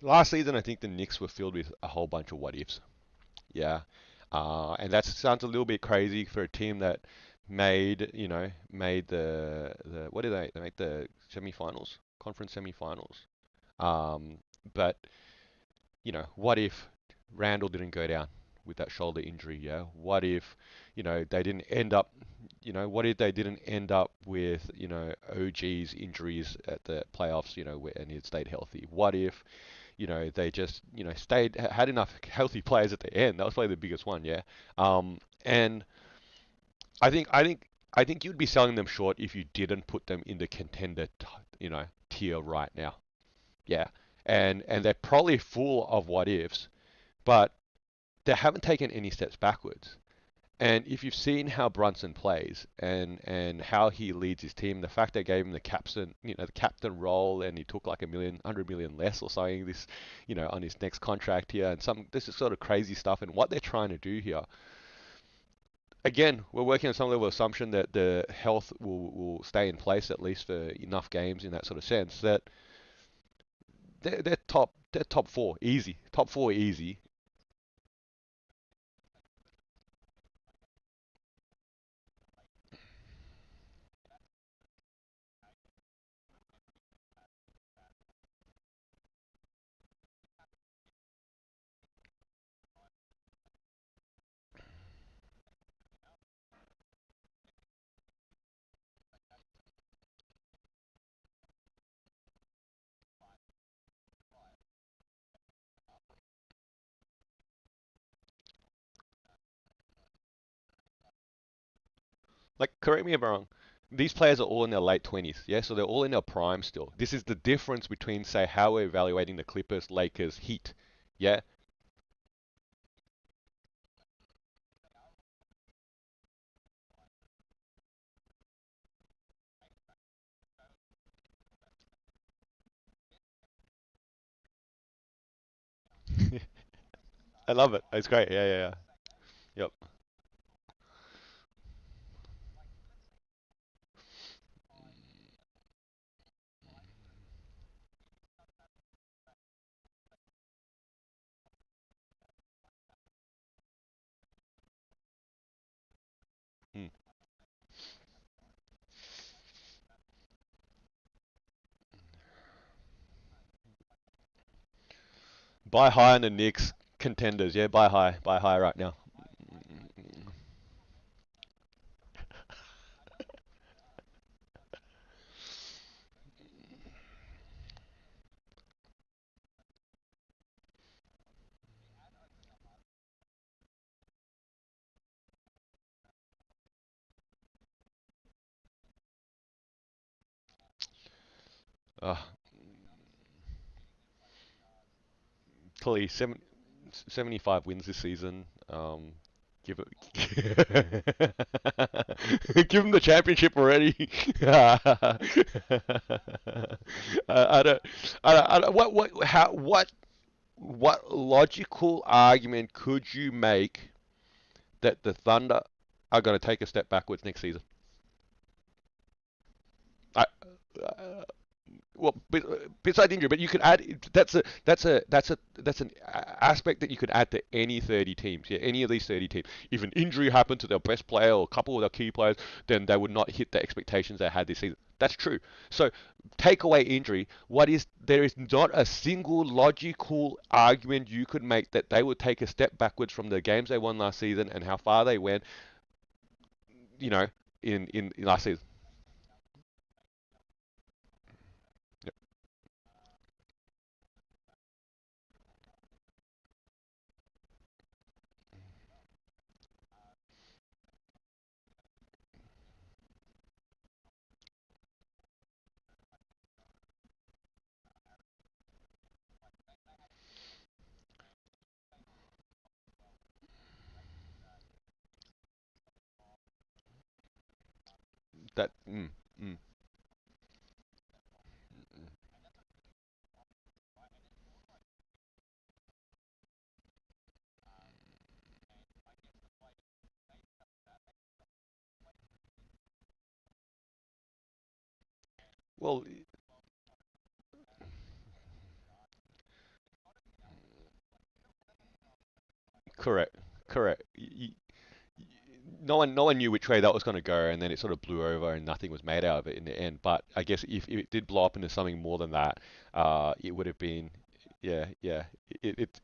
Last season, I think the Knicks were filled with a whole bunch of what ifs. Yeah, and that sounds a little bit crazy for a team that made the what did they make the semifinals, conference semifinals. Um, but what if Randall didn't go down with that shoulder injury? Yeah, what if they didn't end up, what if they didn't end up with OG's injuries at the playoffs, and he had stayed healthy? What if they just, stayed, had enough healthy players at the end. That was probably the biggest one, yeah. And I think, I think, I think you'd be selling them short if you didn't put them in the contender, tier right now. Yeah. And they're probably full of what ifs, but they haven't taken any steps backwards. And if you've seen how Brunson plays and how he leads his team, the fact they gave him the captain role, and he took like 100 million less or something on his next contract here, and this is sort of crazy stuff. And what they're trying to do here, again, we're working on some level of assumption that the health will stay in place at least for enough games in that sort of sense that they're top four easy, top four easy. Like, correct me if I'm wrong. These players are all in their late 20s, yeah? So they're all in their prime still. This is the difference between, say, how we're evaluating the Clippers, Lakers, Heat, yeah? I love it. It's great. Yeah, yeah, yeah. Yep. Mm. Buy high on the Knicks contenders. Yeah, buy high. Buy high right now. Uh, Clearly, 75 wins this season. Give it. Give him the championship already. I don't. I don't. What? How? What logical argument could you make that the Thunder are going to take a step backwards next season? I, uh, well, besides injury, but you could add that's an aspect that you could add to any 30 teams. Yeah, any of these 30 teams. If an injury happened to their best player or a couple of their key players, then they would not hit the expectations they had this season. That's true. So take away injury. There is not a single logical argument you could make that they would take a step backwards from the games they won last season and how far they went. You know, in last season. Yep. That. Mm. Well, correct, correct. No one knew which way that was going to go, and then it sort of blew over, and nothing was made out of it in the end. But I guess if it did blow up into something more than that, it would have been, yeah, yeah. It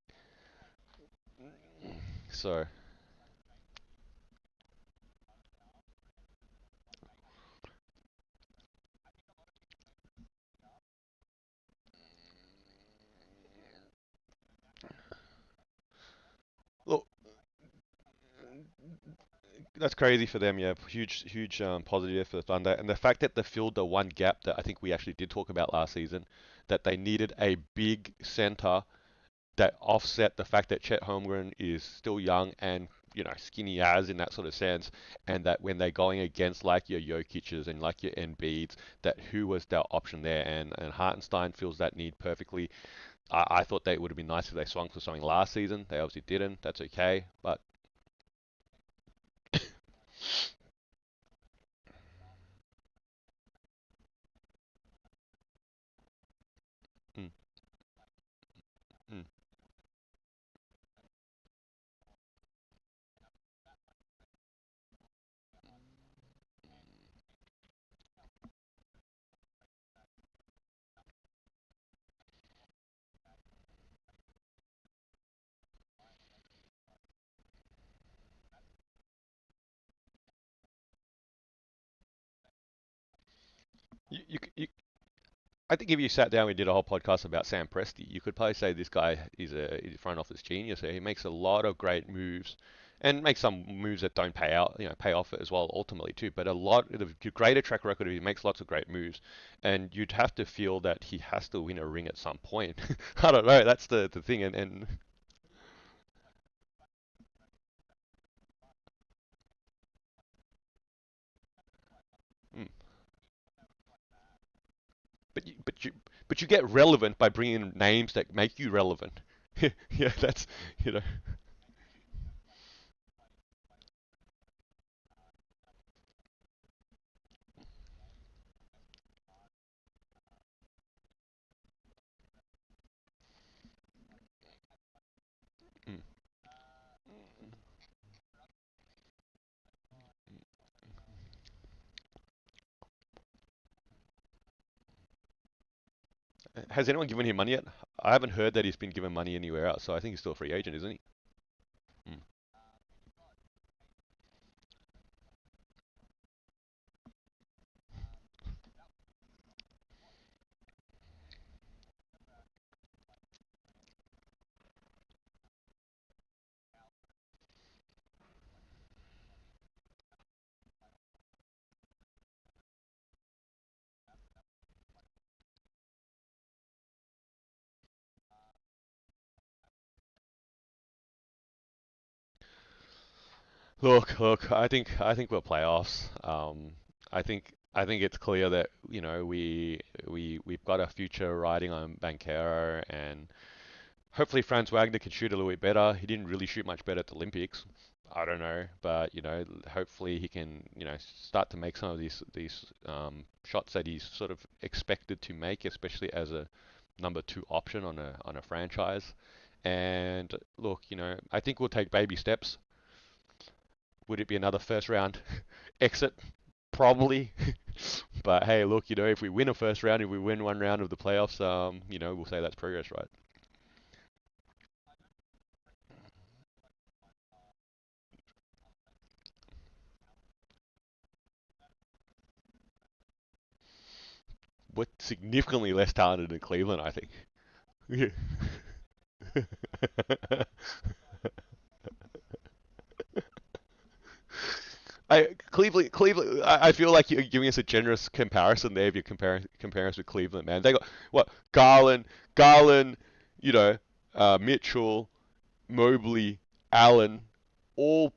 so look, that's crazy for them. Yeah, huge positive for the Thunder, and the fact that they filled the one gap that I think we actually did talk about last season, that they needed a big center that offset the fact that Chet Holmgren is still young and skinny as in that sort of sense, and that when they're going against like your Jokic's and like your Embiid's, that who was their option there, and Hartenstein fills that need perfectly. I thought that it would have been nice if they swung for something last season. They obviously didn't. That's okay, but mm, mm. You I think if you sat down and did a whole podcast about Sam Presti, you could probably say this guy is a front office genius. He makes a lot of great moves, and makes some moves that don't pay out, pay off as well ultimately too. But a lot, the greater track record, he makes lots of great moves, and you'd have to feel that he has to win a ring at some point. I don't know. That's the thing, and mm. but you get relevant by bringing in names that make you relevant. Yeah, that's you know. Mm. Has anyone given him money yet? I haven't heard that he's been given money anywhere else, so I think he's still a free agent, isn't he? Mm. Look. I think we're playoffs. I think it's clear that we've got a future riding on Banquero, and hopefully Franz Wagner can shoot a little bit better. He didn't really shoot much better at the Olympics. I don't know, but hopefully he can start to make some of these shots that he's sort of expected to make, especially as a number two option on a franchise. And look, I think we'll take baby steps. Would it be another first round exit? Probably. But hey, look, if we win a first round, if we win one round of the playoffs, we'll say that's progress, right? We're significantly less talented than Cleveland, I think. Yeah. Cleveland. I feel like you're giving us a generous comparison there if you're comparing us with Cleveland, man. They got what? Garland, you know, Mitchell, Mobley, Allen, all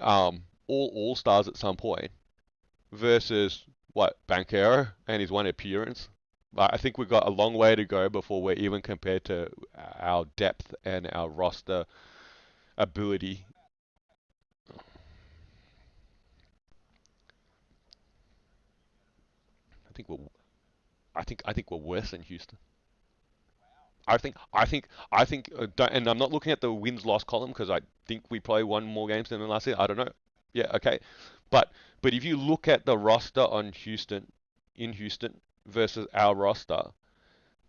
all stars at some point versus what Banquero and his one appearance. But I think we've got a long way to go before we're even compared to our depth and our roster ability. I think we're I think we're worse than Houston. And I'm not looking at the wins loss column because I think we probably won more games than last year. I don't know. Yeah, okay, but if you look at the roster on Houston in Houston versus our roster,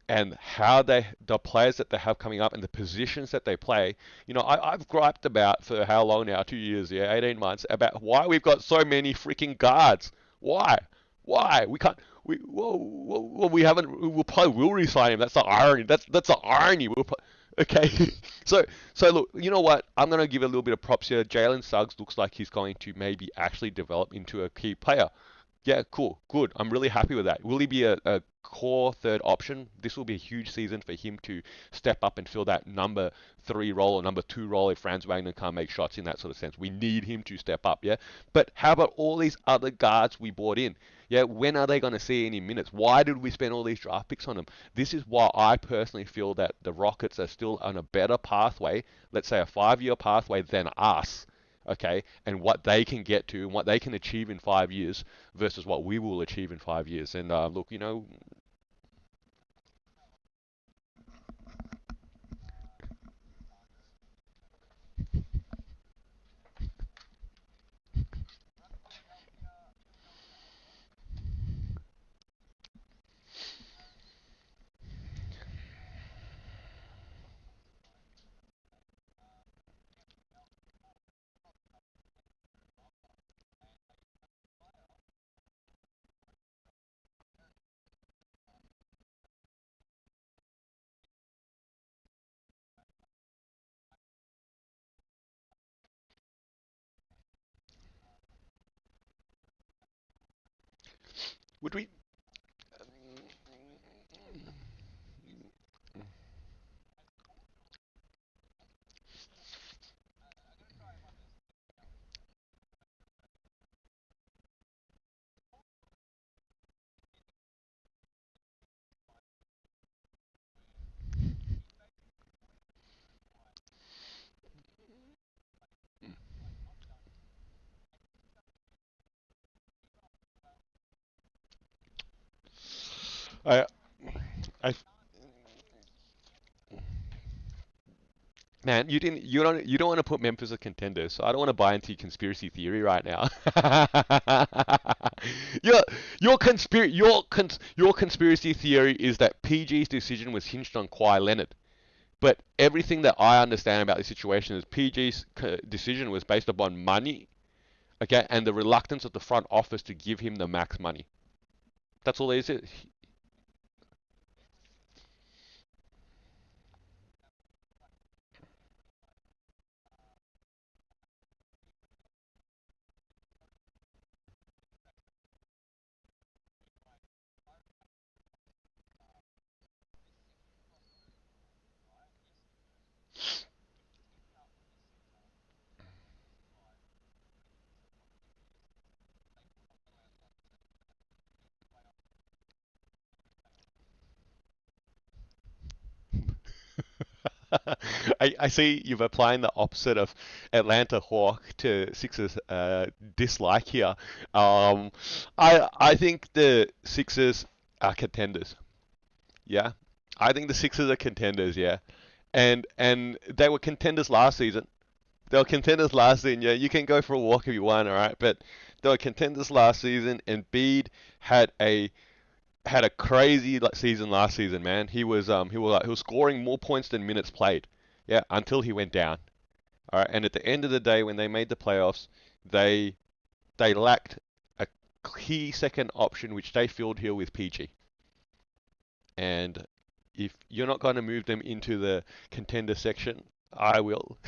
and how the players that they have coming up and the positions that they play. I've griped about for how long now, 2 years, yeah, 18 months, about why we've got so many freaking guards. Why? Why? We can't. We haven't. We'll probably will resign him. That's the irony. That's the irony. Okay. so look. You know what? I'm gonna give a little bit of props here. Jalen Suggs looks like he's going to maybe actually develop into a key player. Yeah, cool, good. I'm really happy with that. Will he be a core third option? This will be a huge season for him to step up and fill that number three role or number two role if Franz Wagner can't make shots in that sort of sense. We need him to step up, yeah? But how about all these other guards we brought in? Yeah, when are they going to see any minutes? Why did we spend all these draft picks on them? This is why I personally feel that the Rockets are still on a better pathway, let's say a 5 year pathway than us, okay, and what they can get to and what they can achieve in 5 years versus what we will achieve in 5 years. And look, would we? I, I, Man, you don't want to put Memphis as contenders, so I don't want to buy into your conspiracy theory right now. your your conspiracy theory is that PG's decision was hinged on Kawhi Leonard. But everything that I understand about the situation is PG's decision was based upon money, okay, and the reluctance of the front office to give him the max money. That's all it is. I see you've applying the opposite of Atlanta Hawk to Sixers dislike here. Um, I think the Sixers are contenders. Yeah, I think the Sixers are contenders. Yeah, and they were contenders last season. They were contenders last season. Yeah, you can go for a walk if you want, all right. But they were contenders last season, and Bede had a crazy season last season, man. He was scoring more points than minutes played. Yeah, until he went down. All right, and at the end of the day, when they made the playoffs, they they lacked a key second option, which they filled here with PG. And if you're not going to move them into the contender section, I will.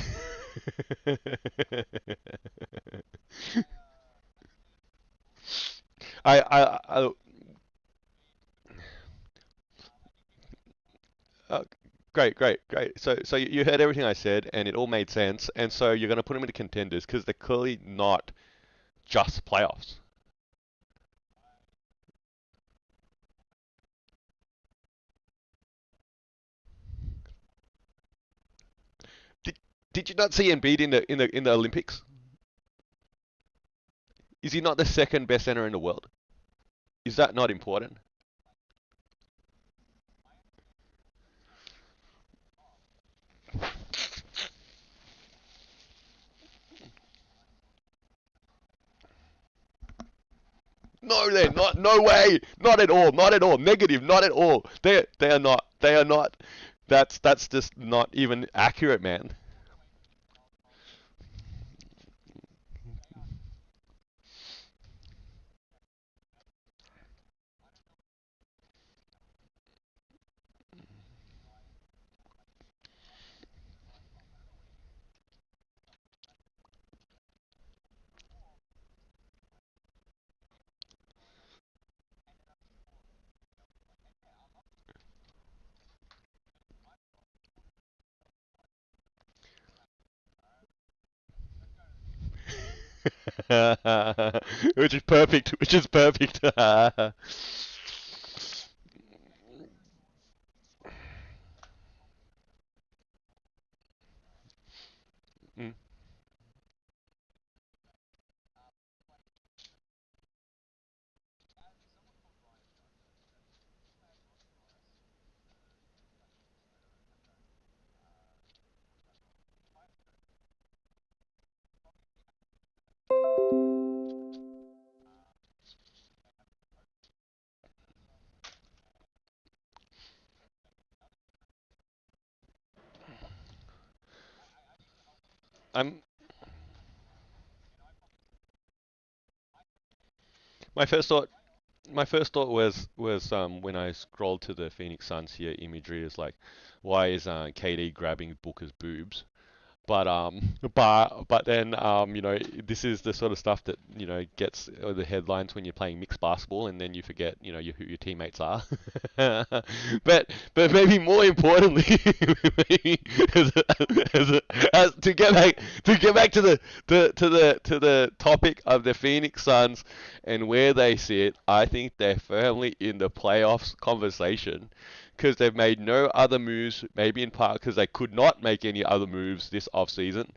I uh, great, great, great. So you heard everything I said, and it all made sense. And so you're going to put them into contenders because they're clearly not just playoffs. Did did you not see Embiid in the Olympics? Is he not the second best center in the world? Is that not important? No, they're not. No way. Not at all. Not at all. Negative. Not at all. They are not. They are not. That's just not even accurate, man. Which is perfect. Which is perfect. Mm. I'm my first thought. My first thought was when I scrolled to the Phoenix Suns here imagery is like, why is KD grabbing Booker's boobs? But then this is the sort of stuff that gets the headlines when you're playing mixed basketball, and then you forget who your teammates are. But maybe more importantly, maybe to get back to the topic of the Phoenix Suns and where they sit, I think they're firmly in the playoffs conversation because they've made no other moves, maybe in part because they could not make any other moves this offseason.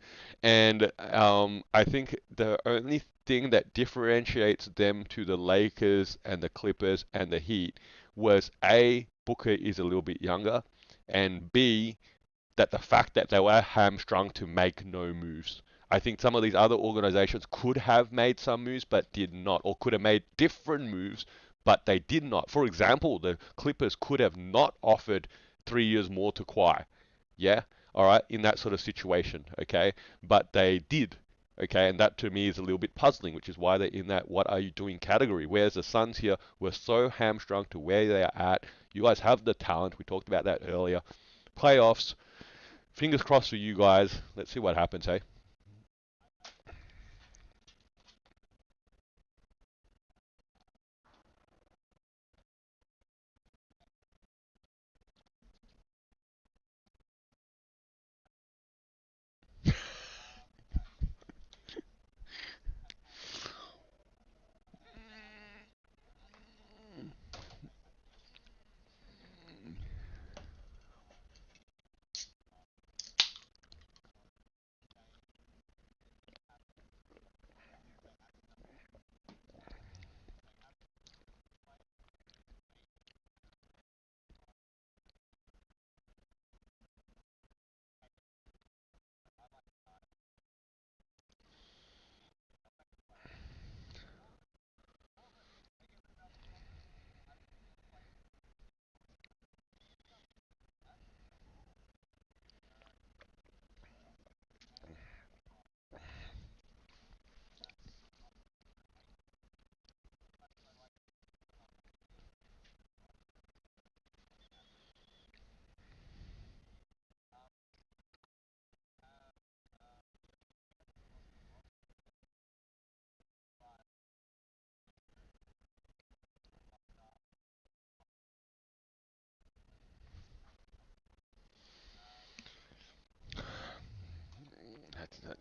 And I think the only thing that differentiates them to the Lakers and the Clippers and the Heat was A, Booker is a little bit younger, and B, that the fact that they were hamstrung to make no moves. I think some of these other organizations could have made some moves but did not, or could have made different moves but they did not. For example, the Clippers could have not offered 3 years more to Kawhi. Yeah, all right, in that sort of situation, okay, but they did. Okay, and that to me is a little bit puzzling, which is why they're in that what are you doing category. Whereas the Suns here were so hamstrung to where they are at. You guys have the talent. We talked about that earlier. Playoffs, fingers crossed for you guys. Let's see what happens, hey?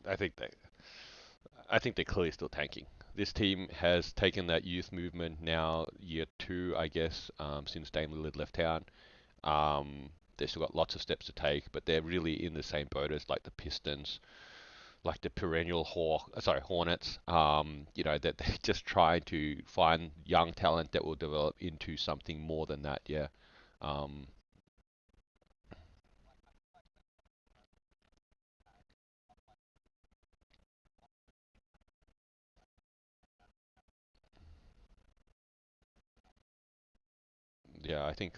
I think they I think they're clearly still tanking. This team has taken that youth movement now year two, I guess, since Dame Lillard left town. They've still got lots of steps to take, but they're really in the same boat as like the Pistons, like the perennial Hornets. That they're just trying to find young talent that will develop into something more than that. Yeah. Um, yeah, I think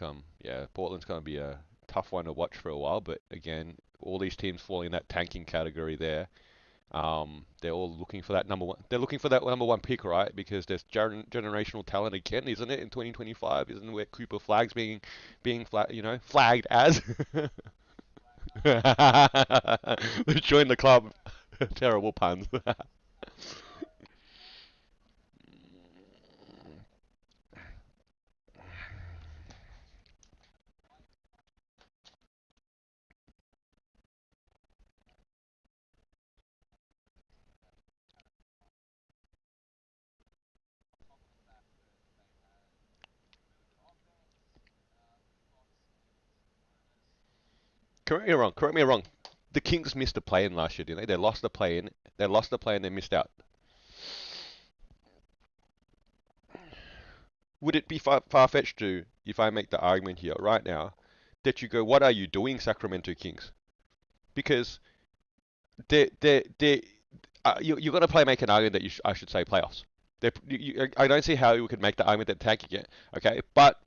Portland's going to be a tough one to watch for a while, but again, all these teams fall in that tanking category there. They're all looking for that number one. They're looking for that number one pick, right? Because there's generational talent again, isn't it? In 2025, isn't it where Cooper Flag's flagged as? Join the club. Terrible puns. Correct me wrong. Correct me wrong. The Kings missed a play-in last year, didn't they? They lost the play-in. They lost the play-in. They missed out. Would it be far-fetched to, if I make the argument here right now, that you go, what are you doing, Sacramento Kings? Because you're going to make an argument that I should say playoffs. I don't see how you could make the argument that tanking it, okay? But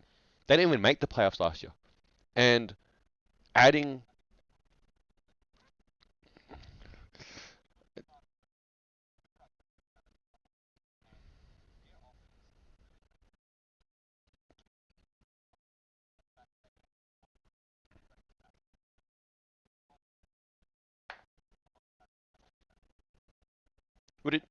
they didn't even make the playoffs last year. And adding, would it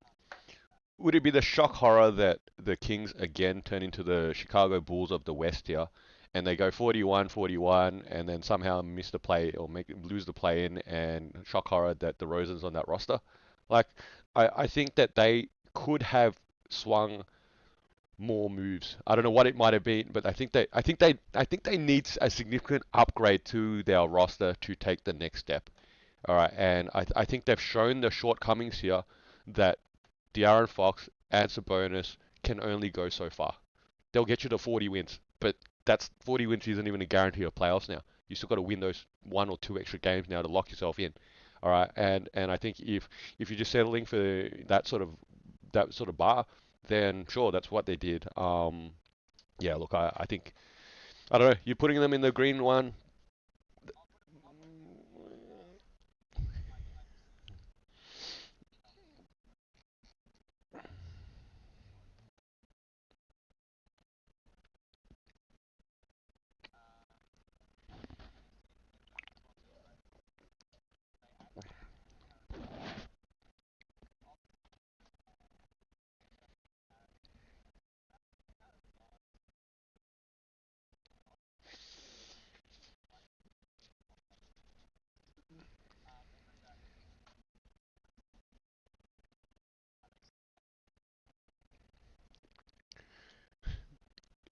would it be the shock horror that the Kings again turn into the Chicago Bulls of the West here, and they go 41-41, and then somehow miss the play or lose the play in, and shock horror that the Rosen's on that roster? Like, I think that they could have swung more moves. I don't know what it might have been, but I think they need a significant upgrade to their roster to take the next step. All right, and I think they've shown the shortcomings here that De'Aaron Fox and Sabonis can only go so far. They'll get you to 40 wins, but that's 40 wins isn't even a guarantee of playoffs now. You still got to win those one or two extra games now to lock yourself in. All right, and I think if you're just settling for that sort of bar, then sure, that's what they did. Yeah, look, I think I don't know. You're putting them in the green one.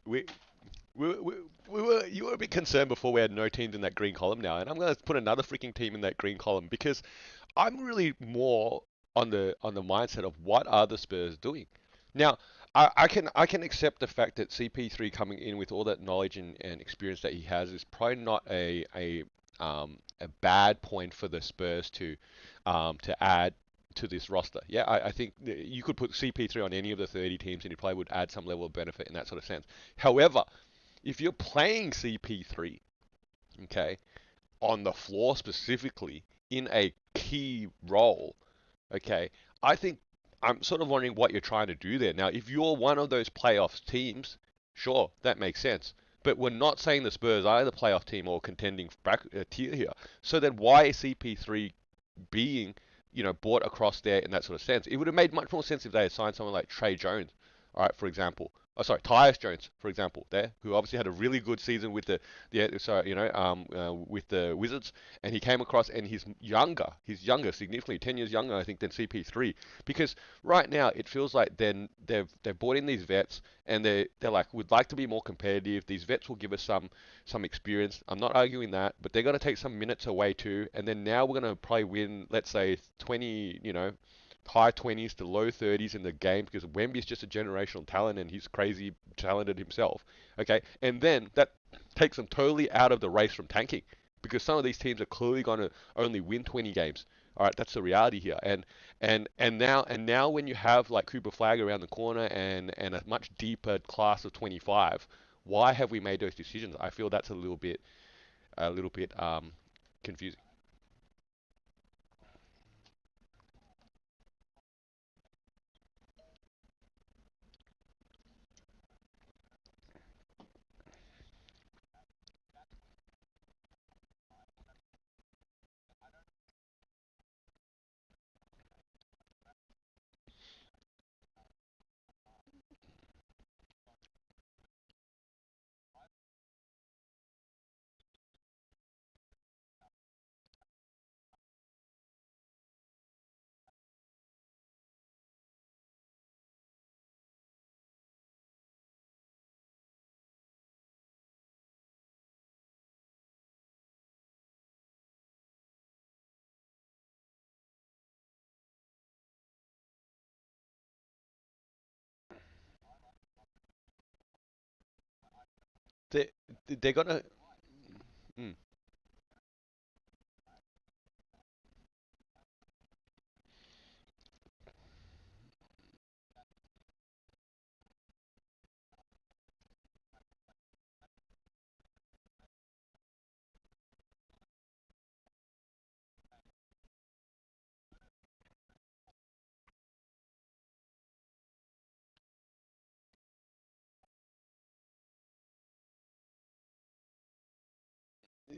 We we, we were you were a bit concerned before we had no teams in that green column now, and I'm gonna put another freaking team in that green column because I'm really more on the mindset of what are the Spurs doing now. I can accept the fact that CP3 coming in with all that knowledge and experience that he has is probably not a bad point for the Spurs to add to this roster. Yeah, I think you could put CP3 on any of the 30 teams and he probably would add some level of benefit in that sort of sense. However, if you're playing CP3, okay, on the floor specifically in a key role, okay, I think I'm sort of wondering what you're trying to do there. Now, if you're one of those playoffs teams, sure, that makes sense. But we're not saying the Spurs are the playoff team or contending tier here. So then why is CP3 being, brought across there in that sort of sense? It would have made much more sense if they had signed someone like Trey Jones, all right, for example. Oh, sorry, Tyus Jones, for example, there, who obviously had a really good season with sorry, with the Wizards, and he came across, and he's younger, significantly, 10 years younger, I think, than CP3, because right now it feels like then they've brought in these vets, and they're like, we'd like to be more competitive. These vets will give us some experience. I'm not arguing that, but they're going to take some minutes away too, and then now we're going to probably win, let's say 20, high 20s to low 30s in the game because Wemby's just a generational talent and he's crazy talented himself. Okay, and then that takes them totally out of the race from tanking because some of these teams are clearly going to only win 20 games. All right, that's the reality here. And now when you have like Cooper Flag around the corner and a much deeper class of 25, why have we made those decisions? I feel that's a little bit confusing. They they're gonna. Mm.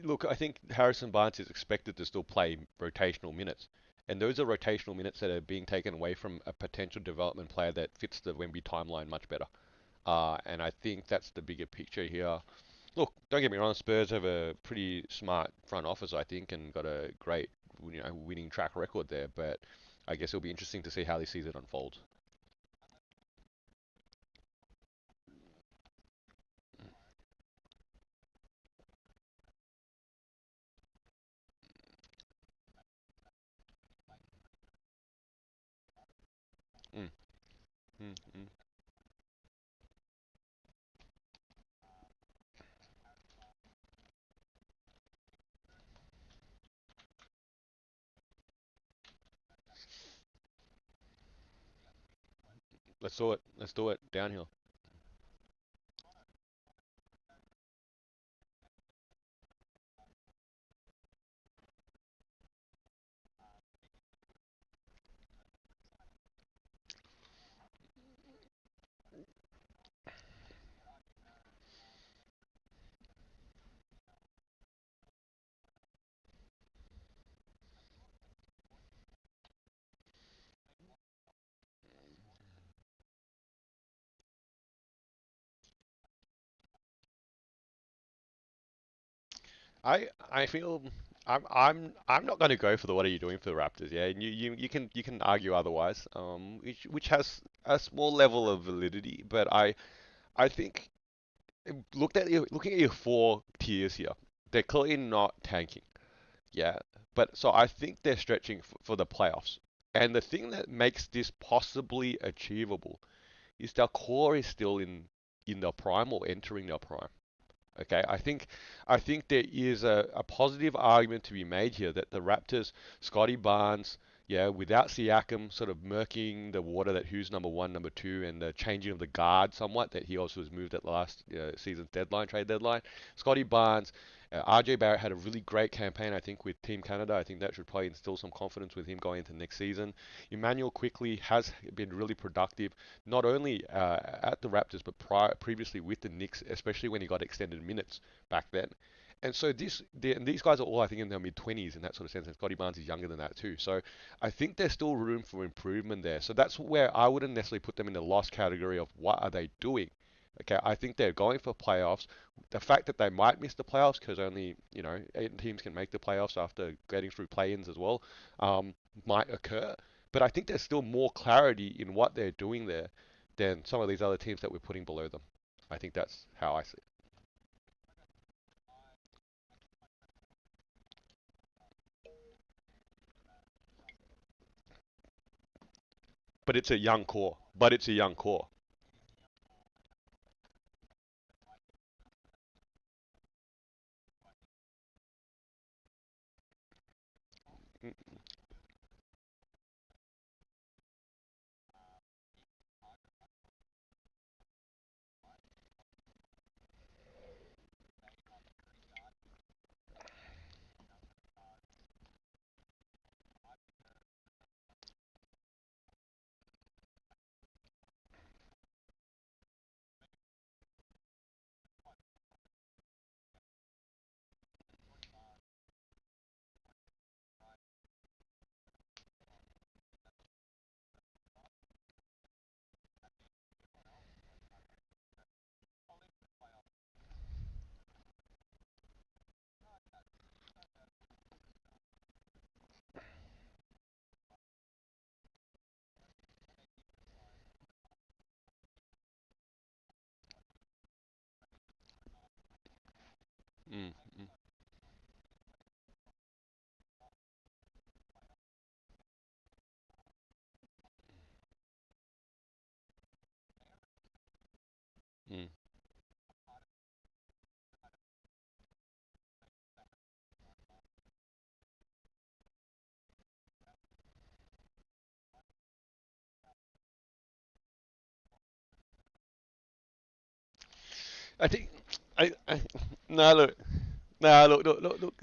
Look, I think Harrison Barnes is expected to still play rotational minutes, and those are rotational minutes that are being taken away from a potential development player that fits the Wemby timeline much better. And I think that's the bigger picture here. Look, don't get me wrong, Spurs have a pretty smart front office, I think, and got a great, winning track record there. But I guess it'll be interesting to see how this season unfolds. Mm, mm, mm. Let's do it. Let's do it. Downhill. I feel I'm not going to go for the what are you doing for the Raptors, yeah. And you can argue otherwise, which has a small level of validity, but I think looking at your four tiers here, they're clearly not tanking, yeah. But so I think they're stretching for the playoffs, and the thing that makes this possibly achievable is their core is still in their prime or entering their prime. Okay, I think there is a positive argument to be made here that the Raptors, Scotty Barnes, yeah, without Siakam sort of murking the water that who's number one, number two, and the changing of the guard somewhat that he also was moved at last season's trade deadline. Scotty Barnes, RJ Barrett had a really great campaign, I think, with Team Canada. I think that should probably instill some confidence with him going into next season. Emmanuel quickly has been really productive not only at the Raptors but previously with the Knicks, especially when he got extended minutes back then. And so and these guys are all, I think, in their mid 20s in that sort of sense. And Scotty Barnes is younger than that too. So I think there's still room for improvement there. So that's where I wouldn't necessarily put them in the loss category of what are they doing. Okay, I think they're going for playoffs. The fact that they might miss the playoffs because only, 8 teams can make the playoffs after getting through play-ins as well, um, might occur. But I think there's still more clarity in what they're doing there than some of these other teams that we're putting below them. I think that's how I see it. But it's a young core. But it's a young core. Mm, mm, mm, mm. I think I no look. No, look.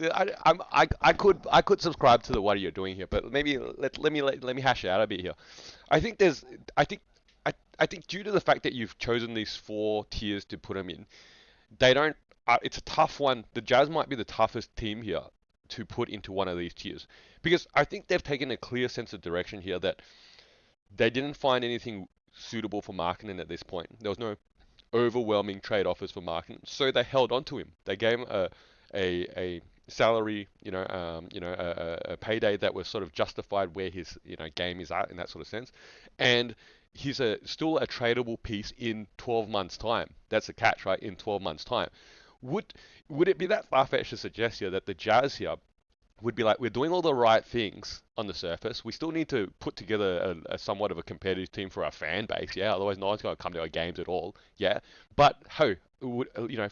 I could subscribe to the what you're doing here, but maybe let me hash it out a bit here. I think there's, I think, I think due to the fact that you've chosen these four tiers to put them in, they don't. It's a tough one. The Jazz might be the toughest team here to put into one of these tiers because I think they've taken a clear sense of direction here that they didn't find anything suitable for marketing at this point. There was no overwhelming trade offers for Markin, so they held on to him. They gave him a salary, a payday that was sort of justified where his game is at in that sort of sense, and he's still a tradable piece in 12 months time. That's the catch, right? In 12 months time, would would it be that far fetched to suggest here that the Jazz here would be like, we're doing all the right things on the surface. We still need to put together a somewhat of a competitive team for our fan base. Yeah, otherwise no one's going to come to our games at all. Yeah, but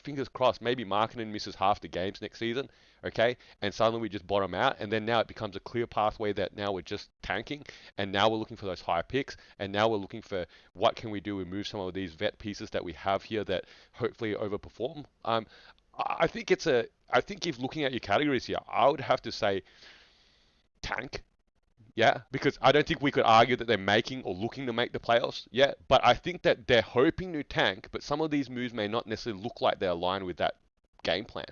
fingers crossed. Maybe marketing misses half the games next season. Okay, and suddenly we just bottom out, and then now it becomes a clear pathway that now we're just tanking, and now we're looking for those high picks, and now we're looking for what can we do to move some of these vet pieces that we have here that hopefully overperform. I think it's a. I think if looking at your categories here, I would have to say tank. Yeah, because I don't think we could argue that they're making or looking to make the playoffs yet. But I think that they're hoping to tank. But some of these moves may not necessarily look like they're aligned with that game plan.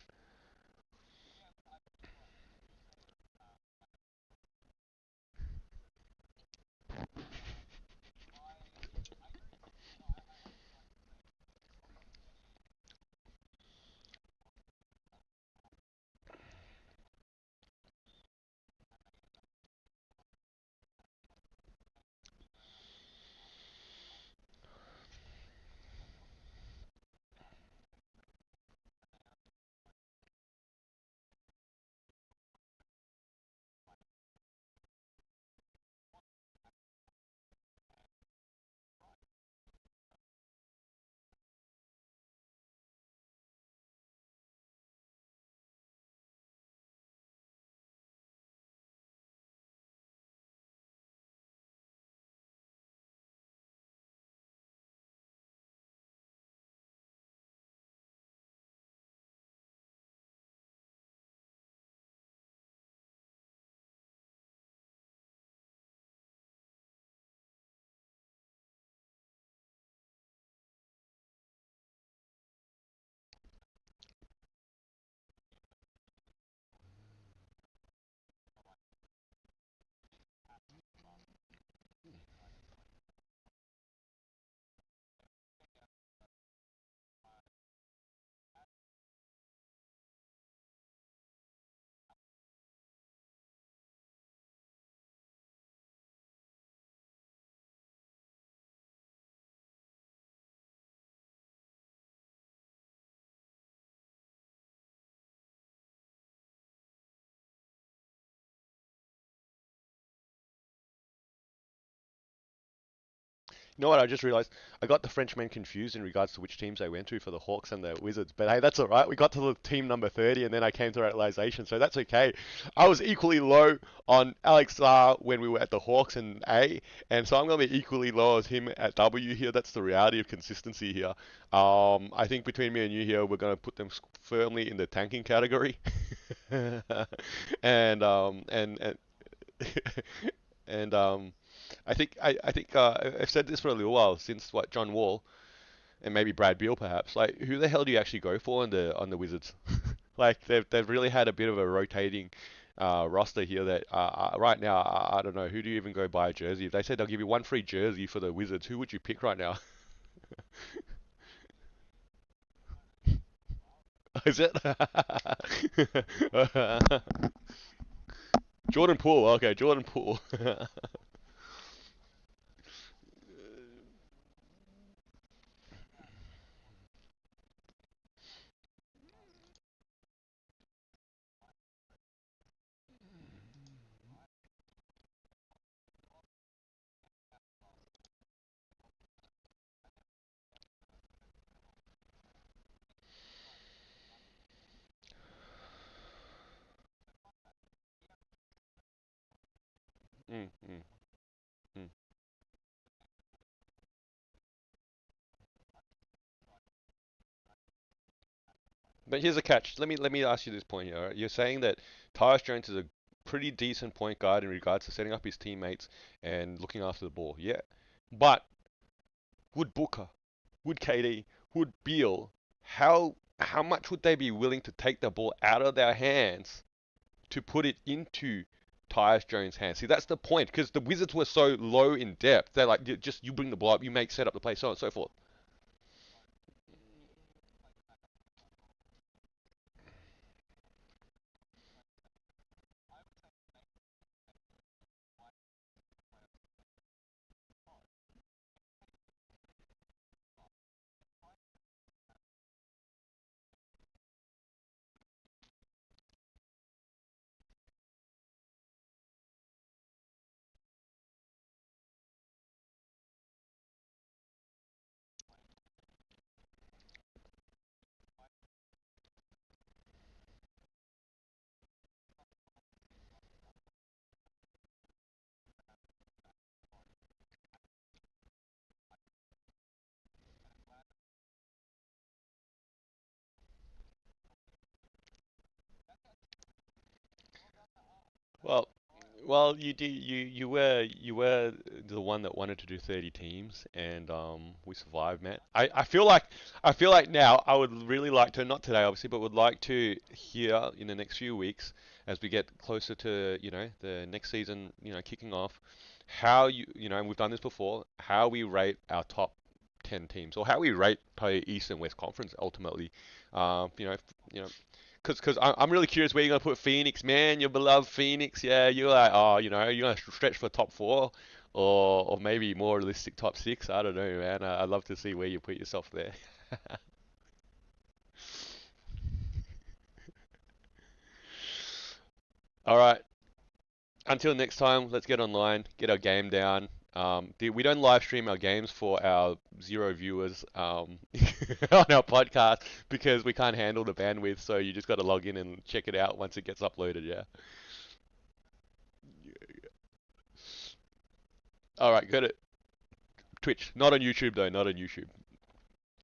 You know what? I just realized I got the Frenchmen confused in regards to which teams they went to for the Hawks and the Wizards. But hey, that's all right. We got to the team number 30, and then I came to realization, so that's okay. I was equally low on Alex when we were at the Hawks and A, and so I'm going to be equally low as him at W here. That's the reality of consistency here. I think between me and you here, we're going to put them firmly in the tanking category, and and I think I've said this for a little while since what John Wall and maybe Brad Beal perhaps. Like, who the hell do you actually go for on the Wizards? Like they've really had a bit of a rotating roster here that right now I don't know who do you even go buy a jersey. If they said they'll give you one free jersey for the Wizards, who would you pick right now? Is it Jordan Poole? Okay, Jordan Poole. Mm, mm, mm. But here's a catch. Let me ask you this point here. All right? You're saying that Tyus Jones is a pretty decent point guard in regards to setting up his teammates and looking after the ball. Yeah. But would Booker, would KD, would Beal, how much would they be willing to take the ball out of their hands to put it into Tyus Jones' hands? See, that's the point because the Wizards were so low in depth. They're like, just you bring the ball up, you make set up the play, so on and so forth. Well, well, you were the one that wanted to do 30 teams, and we survived, man. I feel like now I would really like to, not today obviously, but would like to hear in the next few weeks as we get closer to the next season kicking off, how and we've done this before, how we rate our top 10 teams or how we rate probably East and West Conference ultimately. Um, you know, if- you know. Cause I'm really curious where you're gonna put Phoenix, man. Your beloved Phoenix. Yeah, you're like, oh, you're gonna stretch for top four, or maybe more realistic top six. I don't know, man. I'd love to see where you put yourself there. All right. Until next time, let's get online, get our game down. We don't live stream our games for our zero viewers on our podcast because we can't handle the bandwidth. So you just got to log in and check it out once it gets uploaded. Yeah. All right. Got it. Twitch, not on YouTube though. Not on YouTube.